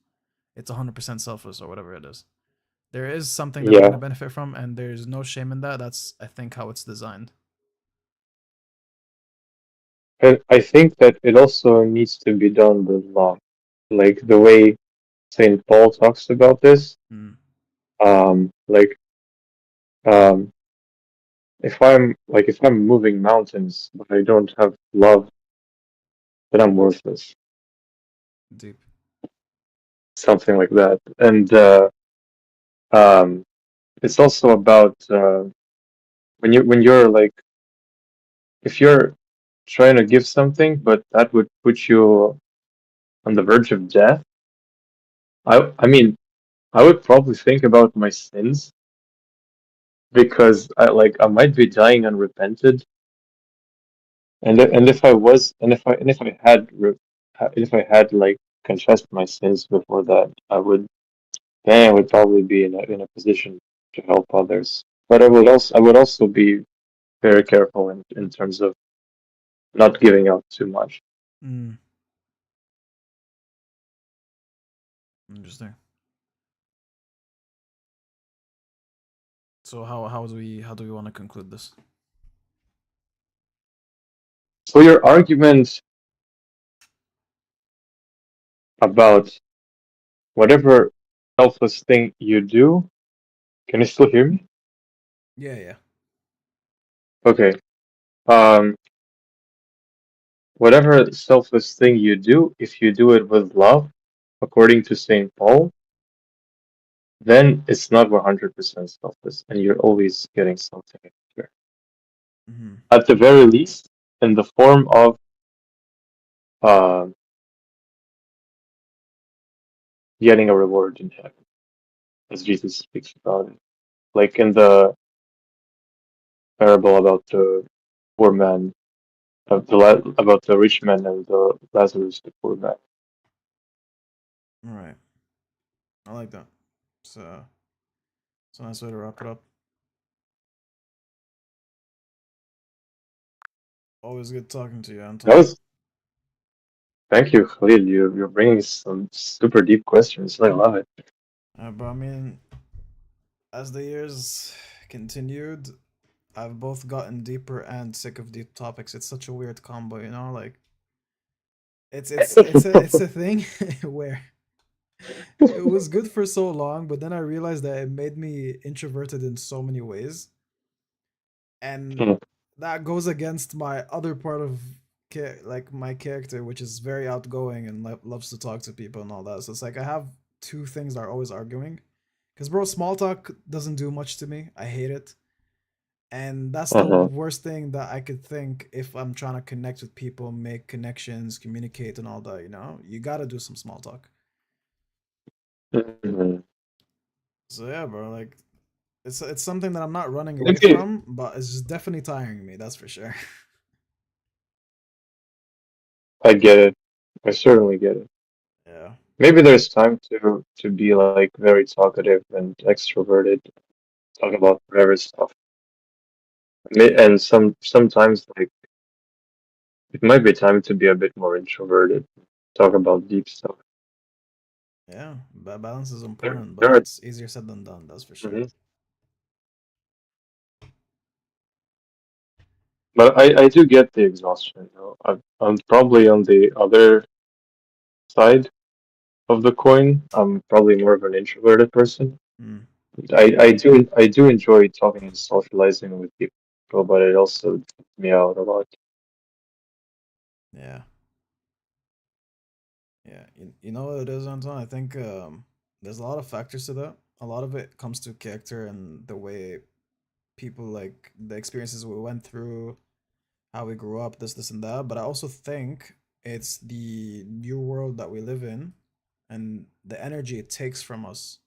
100% selfless or whatever it is. There is something that we're going to Yeah. benefit from, and there's no shame in that. That's, I think, how it's designed. And I think that it also needs to be done with love. Like the way Saint Paul talks about this. Mm. Like um if I'm moving mountains but I don't have love, then I'm worthless. Deep. Something like that. And um it's also about when you're like if you're trying to give something but that would put you on the verge of death. I mean I would probably think about my sins because I might be dying unrepented. And if I had like confessed my sins before that, I would probably be in a position to help others. But I would also be very careful in terms of not giving out too much. Mm. Interesting. So how do we want to conclude this? So your argument about whatever selfless thing you do, can you still hear me? Yeah, yeah. Okay. Um, whatever selfless thing you do, if you do it with love, according to Saint Paul, then it's not 100% selfless, and you're always getting something in return. Mm-hmm. At the very least, in the form of uh, getting a reward in heaven, as Jesus speaks about it. Like in the parable about the poor man, about the rich man and the Lazarus, the poor man. All right. I like that. So it's a nice way to wrap it up. Always good talking to you, That Anton. was Thank you, Khalil. You're bringing some super deep questions. I love it. But I mean, as the years continued, I've both gotten deeper and sick of deep topics. It's such a weird combo, you know? Like it's a thing where it was good for so long, but then I realized that it made me introverted in so many ways, and Hmm. that goes against my other part of like my character, which is very outgoing and loves to talk to people and all that. So it's like I have two things that are always arguing. Because bro, small talk doesn't do much to me. I hate it. And that's the Uh-huh. worst thing that I could think if I'm trying to connect with people, make connections, communicate, and all that. You know, you gotta do some small talk. Mhm. So yeah, bro, like it's something that I'm not running away Okay, from, but it's just definitely tiring me. That's for sure. I get it. I certainly get it. Yeah. Maybe there's time to be like very talkative and extroverted, talk about whatever stuff. And sometimes like it might be time to be a bit more introverted, talk about deep stuff. Yeah, balance is There, important, there but are, it's easier said than done. That's for sure. mhm. But I do get the exhaustion. I'm probably on the other side of the coin. I'm probably more of an introverted person. Mm, I do enjoy talking and socializing with people, but it also takes me out a lot. yeah, yeah. You know what it is, Anton? I think there's a lot of factors to that. A lot of it comes to character and the way people like the experiences we went through, how we grew up, this, and that. But I also think it's the new world that we live in and the energy it takes from us.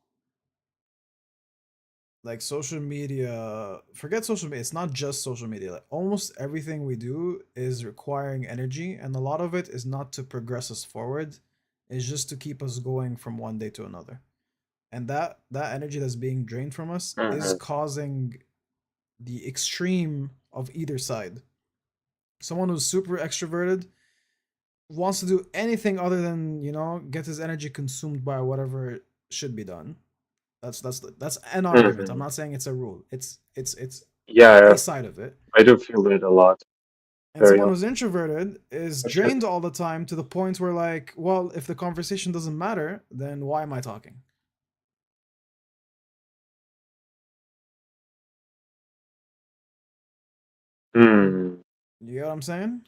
Like social media, forget social media, it's not just social media. Like almost everything we do is requiring energy, and a lot of it is not to progress us forward. is just to keep us going from one day to another. And that energy that's being drained from us is Mm-hmm. causing the extreme of either side. Someone who's super extroverted wants to do anything other than, get his energy consumed by whatever should be done. That's an argument. I'm Mm-hmm. not saying it's a rule. It's a Yeah, side of it. I do feel it a lot, And very someone often. who's introverted is Especially- drained all the time to the point where, like, well, if the conversation doesn't matter, then why am I talking? Hmm. You get what I'm saying?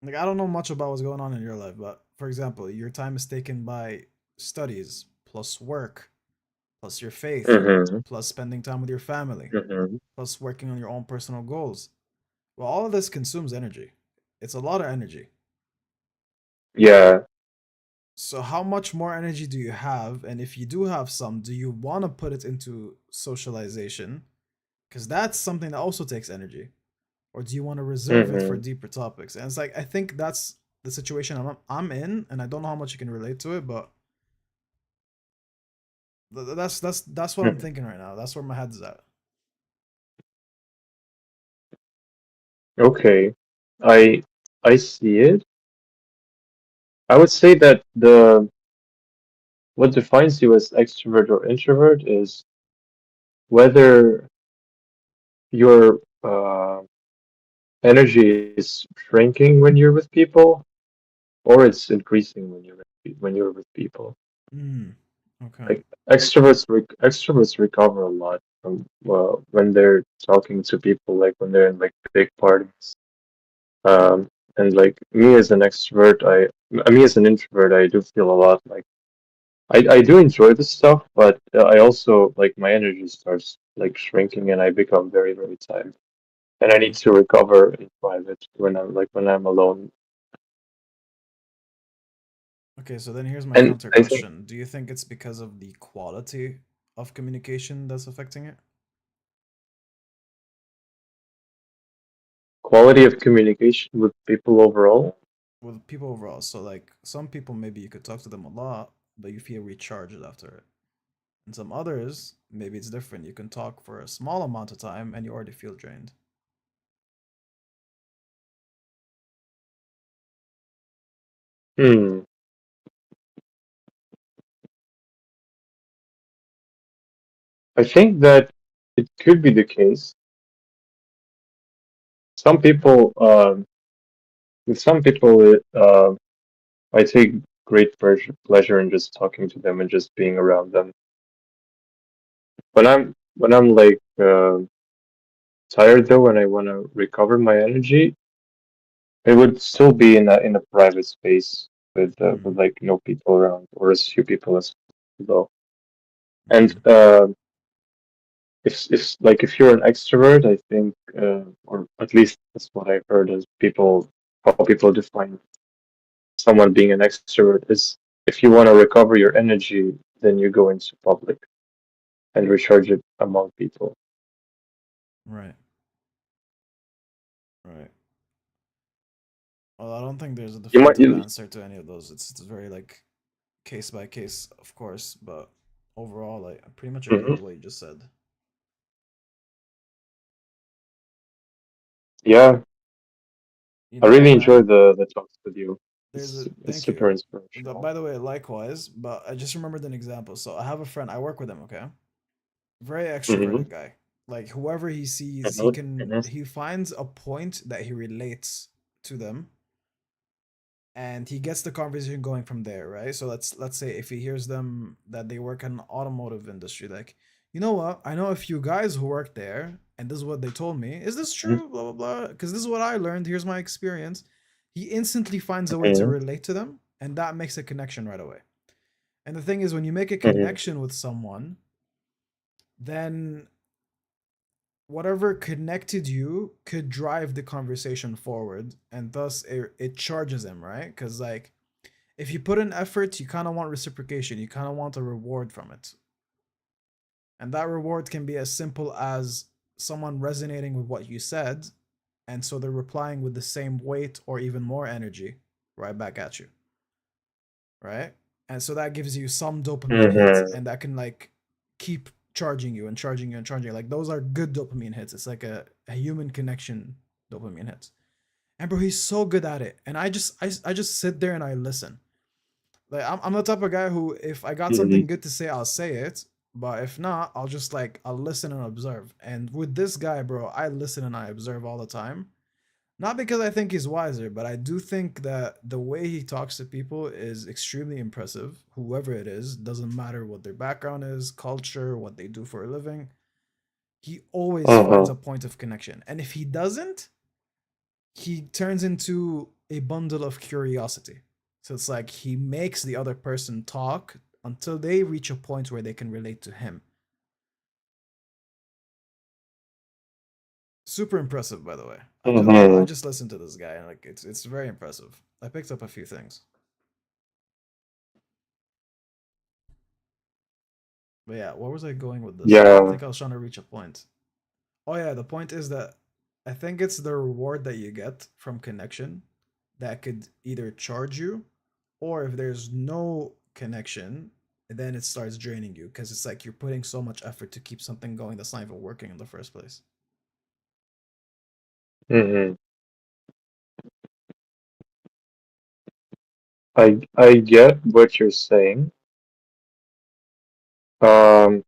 Like, I don't know much about what's going on in your life, but for example, your time is taken by studies plus work plus your faith Mm-hmm. plus spending time with your family Mm-hmm. plus working on your own personal goals. Well, all of this consumes energy. It's a lot of energy. Yeah. So, how much more energy do you have? And if you do have some, do you want to put it into socialization? Because that's something that also takes energy. Or do you want to reserve it for Mm-hmm. deeper topics? And it's like, I think that's the situation I'm in, and I don't know how much you can relate to it, but that's what I'm Mm-hmm. thinking right now. That's where my head's at. Okay. I I see it. I would say that the what defines you as extrovert or introvert is whether your energy is shrinking when you're with people or it's increasing when you're with people. Mm, okay. Like extroverts recover a lot from when they're talking to people, like when they're in like big parties. And like me as an extrovert, me as an introvert, I do feel a lot like I do enjoy this stuff, but I also like my energy starts like shrinking and I become very, very tired. And I need Mm. to recover in private when I'm alone. Okay, so then here's my And counter I think question. Do you think it's because of the quality of communication that's affecting it? quality of communication with people overall. With people overall. So, like, some people, maybe you could talk to them a lot, but you feel recharged after it. And some others, maybe it's different. You can talk for a small amount of time and you already feel drained. Hmm. I think that it could be the case. Some people, with some people, I take great pleasure in just talking to them and just being around them. When I'm like tired though, and I want to recover my energy, it would still be in a private space Mm, with like no people around or as few people as possible. And mm, if you're an extrovert, I think, or at least that's what I've heard as people how people define someone being an extrovert is if you want to recover your energy, then you go into public and recharge it among people. right, right. Well, I don't think there's a You might definitive you, answer to any of those. It's very, like, case by case, of course, but overall, I pretty much agree Mhm. with what you just said. Yeah, You I know really what, enjoy man? the talks with you. There's a It's thank super you. inspirational. By the way, likewise, but I just remembered an example. So I have a friend, I work with him, okay? Very Mm-hmm. extroverted guy. Like, whoever he sees, Mm-hmm. Mm-hmm. he finds a point that he relates to them, and he gets the conversation going from there, right? So let's say if he hears them that they work in the automotive industry, like, you know what? I know a few guys who work there, and this is what they told me. Is this true? Blah blah blah. Because this is what I learned. Here's my experience. He instantly finds a way to Mm-hmm. relate to them, and that makes a connection right away. And the thing is, when you make a Mm-hmm. connection with someone, then whatever connected you could drive the conversation forward, and thus it charges him, right? Because, like, if you put in effort, you kind of want reciprocation, you kind of want a reward from it, and that reward can be as simple as someone resonating with what you said, and so they're replying with the same weight or even more energy right back at you, right? And so that gives you some dopamine hits, Mm-hmm. and that can like keep charging you and charging you and charging you. Like those are good dopamine hits. It's like a human connection dopamine hits. And bro, he's so good at it. And I just sit there and I listen. Like I'm the type of guy who, if I got Mm-hmm. something good to say, I'll say it. But if not, I'll just like I'll listen and observe. And with this guy, bro, I listen and I observe all the time. Not because I think he's wiser, but I do think that the way he talks to people is extremely impressive. Whoever it is, doesn't matter what their background is, culture, what they do for a living. He always finds Uh-huh. a point of connection. And if he doesn't, he turns into a bundle of curiosity. So it's like he makes the other person talk until they reach a point where they can relate to him. Super impressive, by the way. I Mm-hmm. just listened to this guy and like it's very impressive. I picked up a few things. But yeah, where was I going with this? I Yeah. think I was trying to reach a point. Oh yeah, the point is that I think it's the reward that you get from connection that could either charge you, or if there's no connection, then it starts draining you because it's like you're putting so much effort to keep something going that's not even working in the first place. Mm-hmm. I get what you're saying. Um,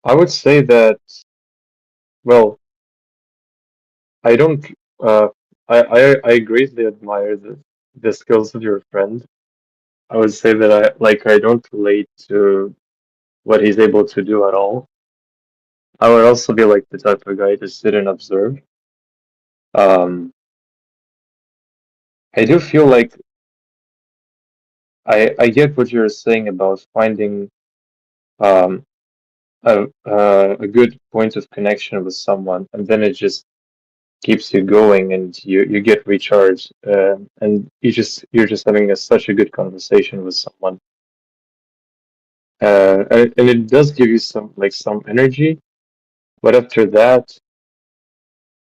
I would say that, well, I don't uh I greatly admire the skills of your friend. I would say that I don't relate to what he's able to do at all. I would also be like the type of guy to sit and observe. Um, I do feel like I get what you're saying about finding um a good point of connection with someone, and then it just keeps you going, and you get recharged, and you're just having such a good conversation with someone, and it does give you some energy, but after that,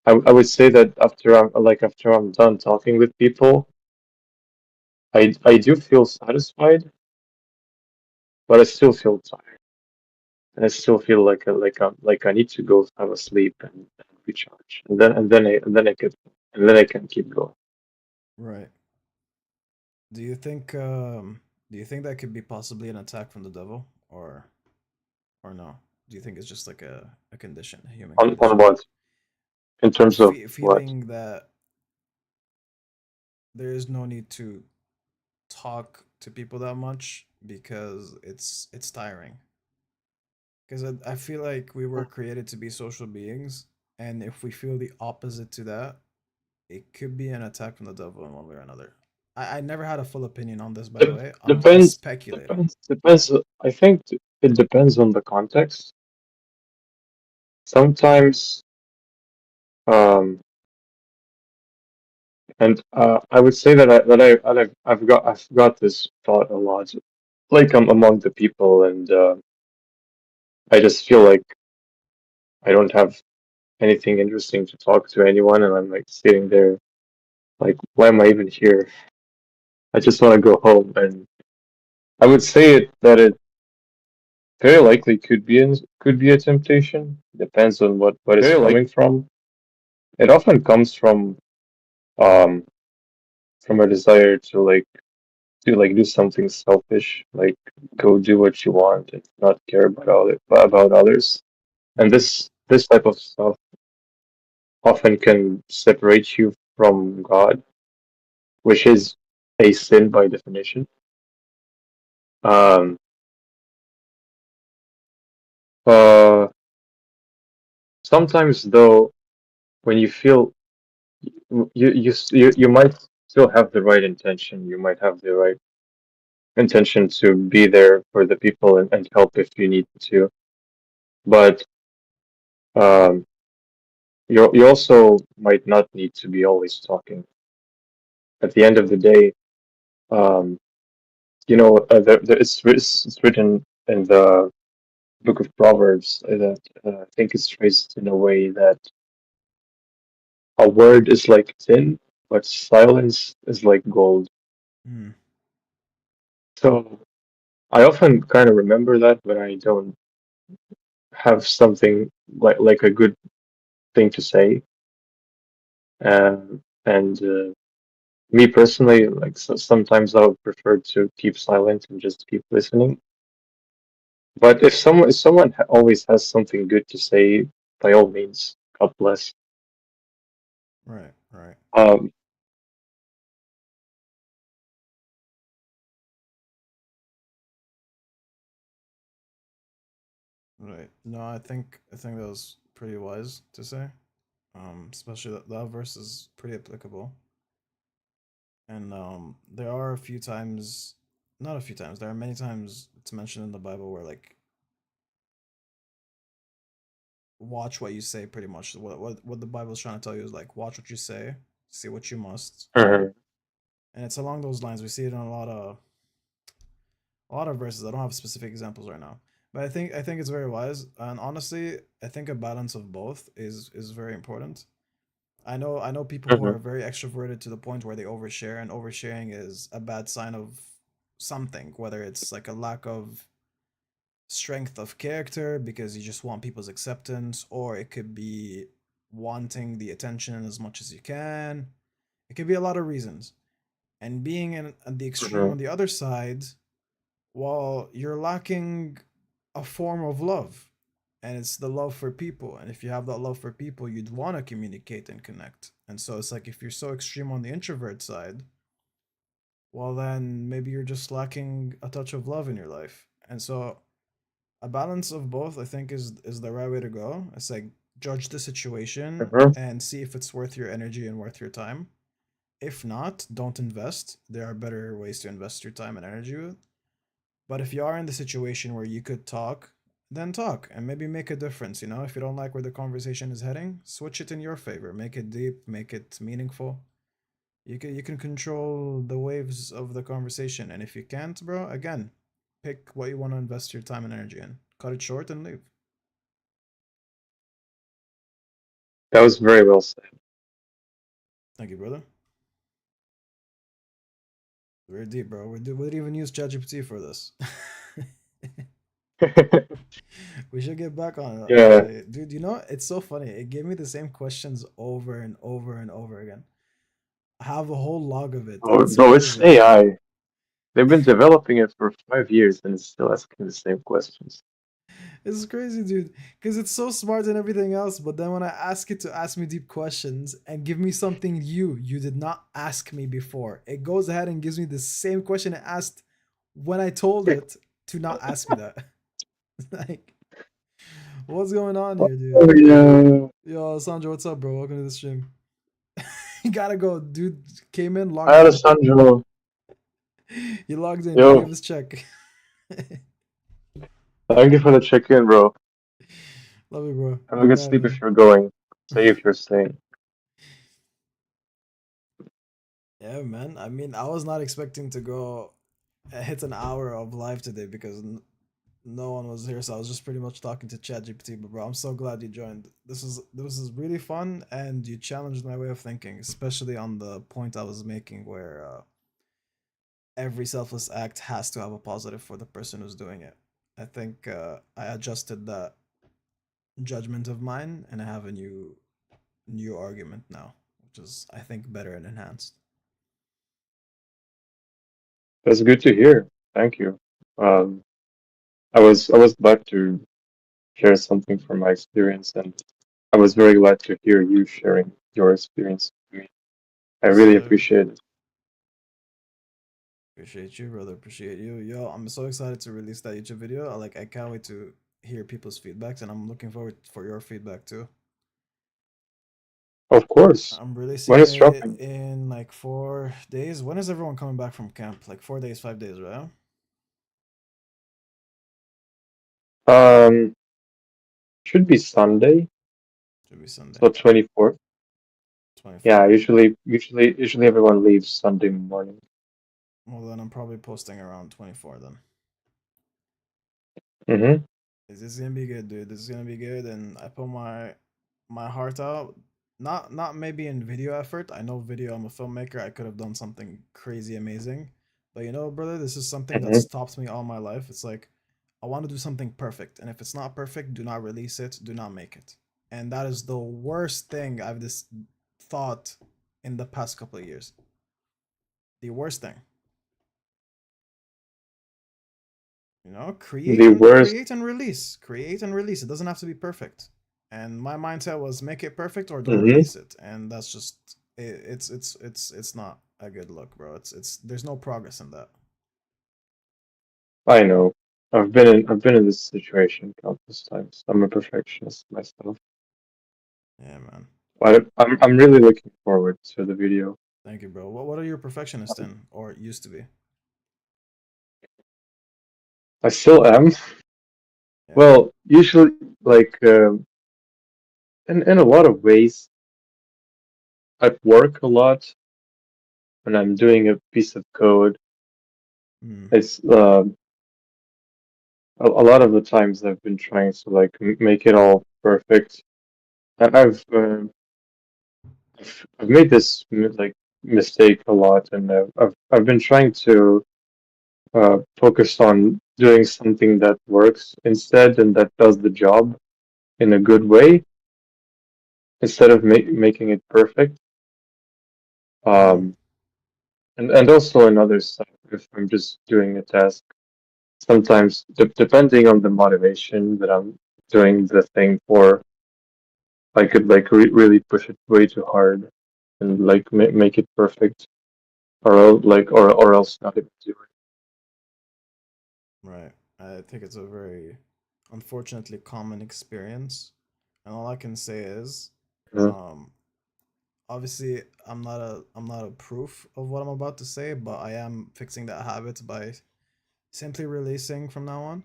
I would say that after I'm done talking with people, I do feel satisfied, but I still feel tired, and I still feel like I need to go have a sleep and recharge, and then I can keep going. Right. Do you think do you think that could be possibly an attack from the devil, or no? Do you think it's just like a condition, a human On condition? what? In terms of what? Feeling that there is no need to talk to people that much because it's tiring. Because I feel like we were created to be social beings, and if we feel the opposite to that, it could be an attack from the devil in one way or another. I never had a full opinion on this, by the Dep- way. I'm Depends, speculating. depends. I think it depends on the context. Sometimes, um, and I would say I've got this thought a lot. Like I'm among the people, and I just feel like I don't have anything interesting to talk to anyone, and I'm like sitting there, like, why am I even here? I just want to go home, and I would say it very likely could be a temptation. Depends on what it's coming from. It often comes um from a desire to do something selfish, like go do what you want and not care about others. And this type of stuff often can separate you from God, which is a sin by definition. Um, uh, Sometimes though, when you feel you might still have the right intention. You might have the right intention to be there for the people and help if you need to. But um, you also might not need to be always talking. At the end of the day, um, it's written in book of Proverbs that I think is phrased in a way that a word is like tin, but silence is like gold. Hmm. So I often kind of remember that when I don't have something like a good thing to say. And me personally, like sometimes I would prefer to keep silent and just keep listening. But if someone always has something good to say, by all means, God bless. Right, right, Um, right. No, I think that was pretty wise to say. Especially that verse is pretty applicable. And there are a few times, not a few times, there are many times it's mentioned in the Bible where like watch what you say pretty much. What the Bible's trying to tell you is like watch what you say, see what you must. mhm, And it's along those lines. We see it in a lot of verses. I don't have specific examples right now. But I think it's very wise. And honestly, I think a balance of both is very important. I know people who mhm, are very extroverted to the point where they overshare, and oversharing is a bad sign of something, whether it's like a lack of strength of character because you just want people's acceptance, or it could be wanting the attention as much as you can. It could be a lot of reasons. And being in at the extreme mhm, on the other side, well, you're lacking a form of love. And it's the love for people. And if you have that love for people, you'd want to communicate and connect. And so it's like if you're so extreme on the introvert side, well, then maybe you're just lacking a touch of love in your life. And so a balance of both, I think, is the right way to go. It's like judge the situation mhm. and see if it's worth your energy and worth your time. If not, don't invest. There are better ways to invest your time and energy with. But if you are in the situation where you could talk, then talk and maybe make a difference. If you don't like where the conversation is heading, switch it in your favor. Make it deep, make it meaningful. You can control the waves of the conversation. And if you can't, bro, again, pick what you want to invest your time and energy in. Cut it short and leave. That was very well said. Thank you, brother. Very deep, bro. We didn't even use ChatGPT for this. We should get back on it, Yeah. actually. Dude, it's so funny. It gave me the same questions over and over and over again. I have a whole log of it. Oh, It's bro, it's crazy. AI. They've been developing it for 5 years and it's still asking the same questions. It's crazy, dude. Because it's so smart and everything else. But then when I ask it to ask me deep questions and give me something you did not ask me before, it goes ahead and gives me the same question it asked when I told it to not ask me that. Like, what's going on here, dude? Oh yeah. Yo, Sandro, what's up, bro? Welcome to the stream. You gotta go. Dude came in, Hi, logged in. Alessandro. He logged in. He gave Yo, his check. thank you for the check-in, bro. Love you, bro. Have a My good bad, sleep man. if you're going. Stay if you're staying. Yeah, man. I mean, I was not expecting to go hit an hour of live today because no one was here, so I was just pretty much talking to ChatGPT. But bro, I'm so glad you joined. This is really fun, and you challenged my way of thinking, especially on the point I was making, where every selfless act has to have a positive for the person who's doing it. I think I adjusted that judgment of mine, and I have a new argument now, which is I think better and enhanced. That's good to hear. Thank you. Um, I was glad to share something from my experience, and I was very glad to hear you sharing your experience with me. I Yes, really sir. appreciate it. Appreciate you, brother. Appreciate you. Yo, I'm so excited to release that YouTube video. I can't wait to hear people's feedbacks, and I'm looking forward for your feedback too. Of course. I'm When releasing it's it dropping? in like 4 days. When is everyone coming back from camp? Like 4 days, 5 days, right? Um, should be Sunday, Should be Sunday, so 24th. Yeah, 24th. usually everyone leaves Sunday morning. Well, then I'm probably posting around 24 then. Mm-hmm. This is gonna be good, dude. This is gonna be good, and I put my heart out. Not maybe in video effort. I know video. I'm a filmmaker. I could have done something crazy amazing, but you know, brother, this is something that Hmm. stops me all my life. It's like I want to do something perfect, and if it's not perfect, do not release it. Do not make it. And that is the worst thing I've just thought in the past couple of years. The worst thing. You know, The worst. create and release. Create and release. It doesn't have to be perfect. And my mindset was make it perfect or don't Hmm. release it. And that's just it's not a good look, bro. It's there's no progress in that. I know. I've been in this situation countless times. I'm a perfectionist myself. Yeah, man. But I'm really looking forward to the video. Thank you, bro. What are you a perfectionist in or used to be? I still am. Yeah. Well, usually, like, in a lot of ways, I work a lot when I'm doing a piece of code. Mm. It's a lot of the times I've been trying to like make it all perfect. And I've made this like mistake a lot, and I've been trying to focus on doing something that works instead and that does the job in a good way instead of making it perfect. Mm. Um, and also another stuff if I'm just doing a task. Sometimes, depending on the motivation that I'm doing the thing for, I could like really push it way too hard and like make it perfect, or else not even do Right. I think it's a very unfortunately common experience. And all I can say is, it. Mhm. um, obviously I'm not a proof of what I'm about to say, but I am fixing that habit by simply releasing from now on.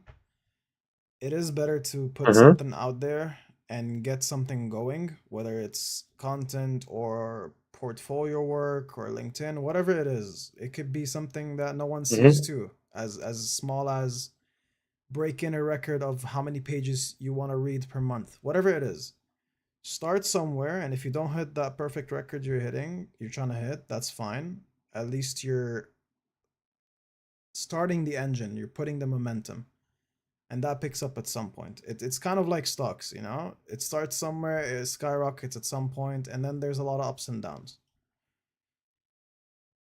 It is better to put Mhm. something out there and get something going, whether it's content or portfolio work or LinkedIn, whatever it is. It could be something that no one sees Mhm. too, as small as breaking a record of how many pages you want to read per month, whatever it is. Start somewhere, and if you don't hit that perfect record you're trying to hit, that's fine. At least you're starting the engine, you're putting the momentum, and that picks up at some point. It's kind of like stocks, you know? It starts somewhere, it skyrockets at some point, and then there's a lot of ups and downs.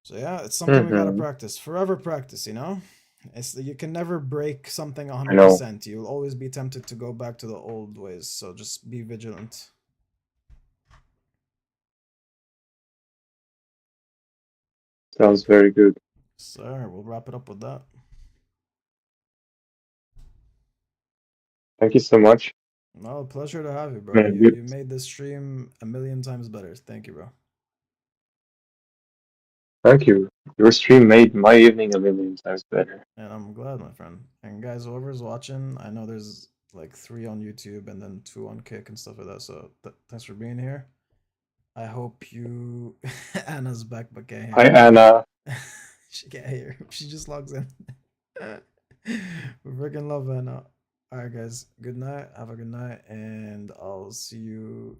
So yeah, it's something we gotta Mhm. practice, forever practice, you know? You can never break something I know. 100%. You'll always be tempted to go back to the old ways, so just be vigilant. Sounds very good. Sir, we'll wrap it up with that. Thank you so much. No, pleasure to have you, bro. Man, You made this stream a million times better. Thank you, bro. thank you. Your stream made my evening a million times better. And I'm glad, my friend. And guys, whoever's watching, I know there's like 3 on YouTube and then 2 on Kick and stuff like that. So thanks for being here. I hope you. Anna's back, but can't Hi, hear. Anna. She can't hear. She just logs in. We freaking love Anna. All right, guys. Good night. Have a good night, and I'll see you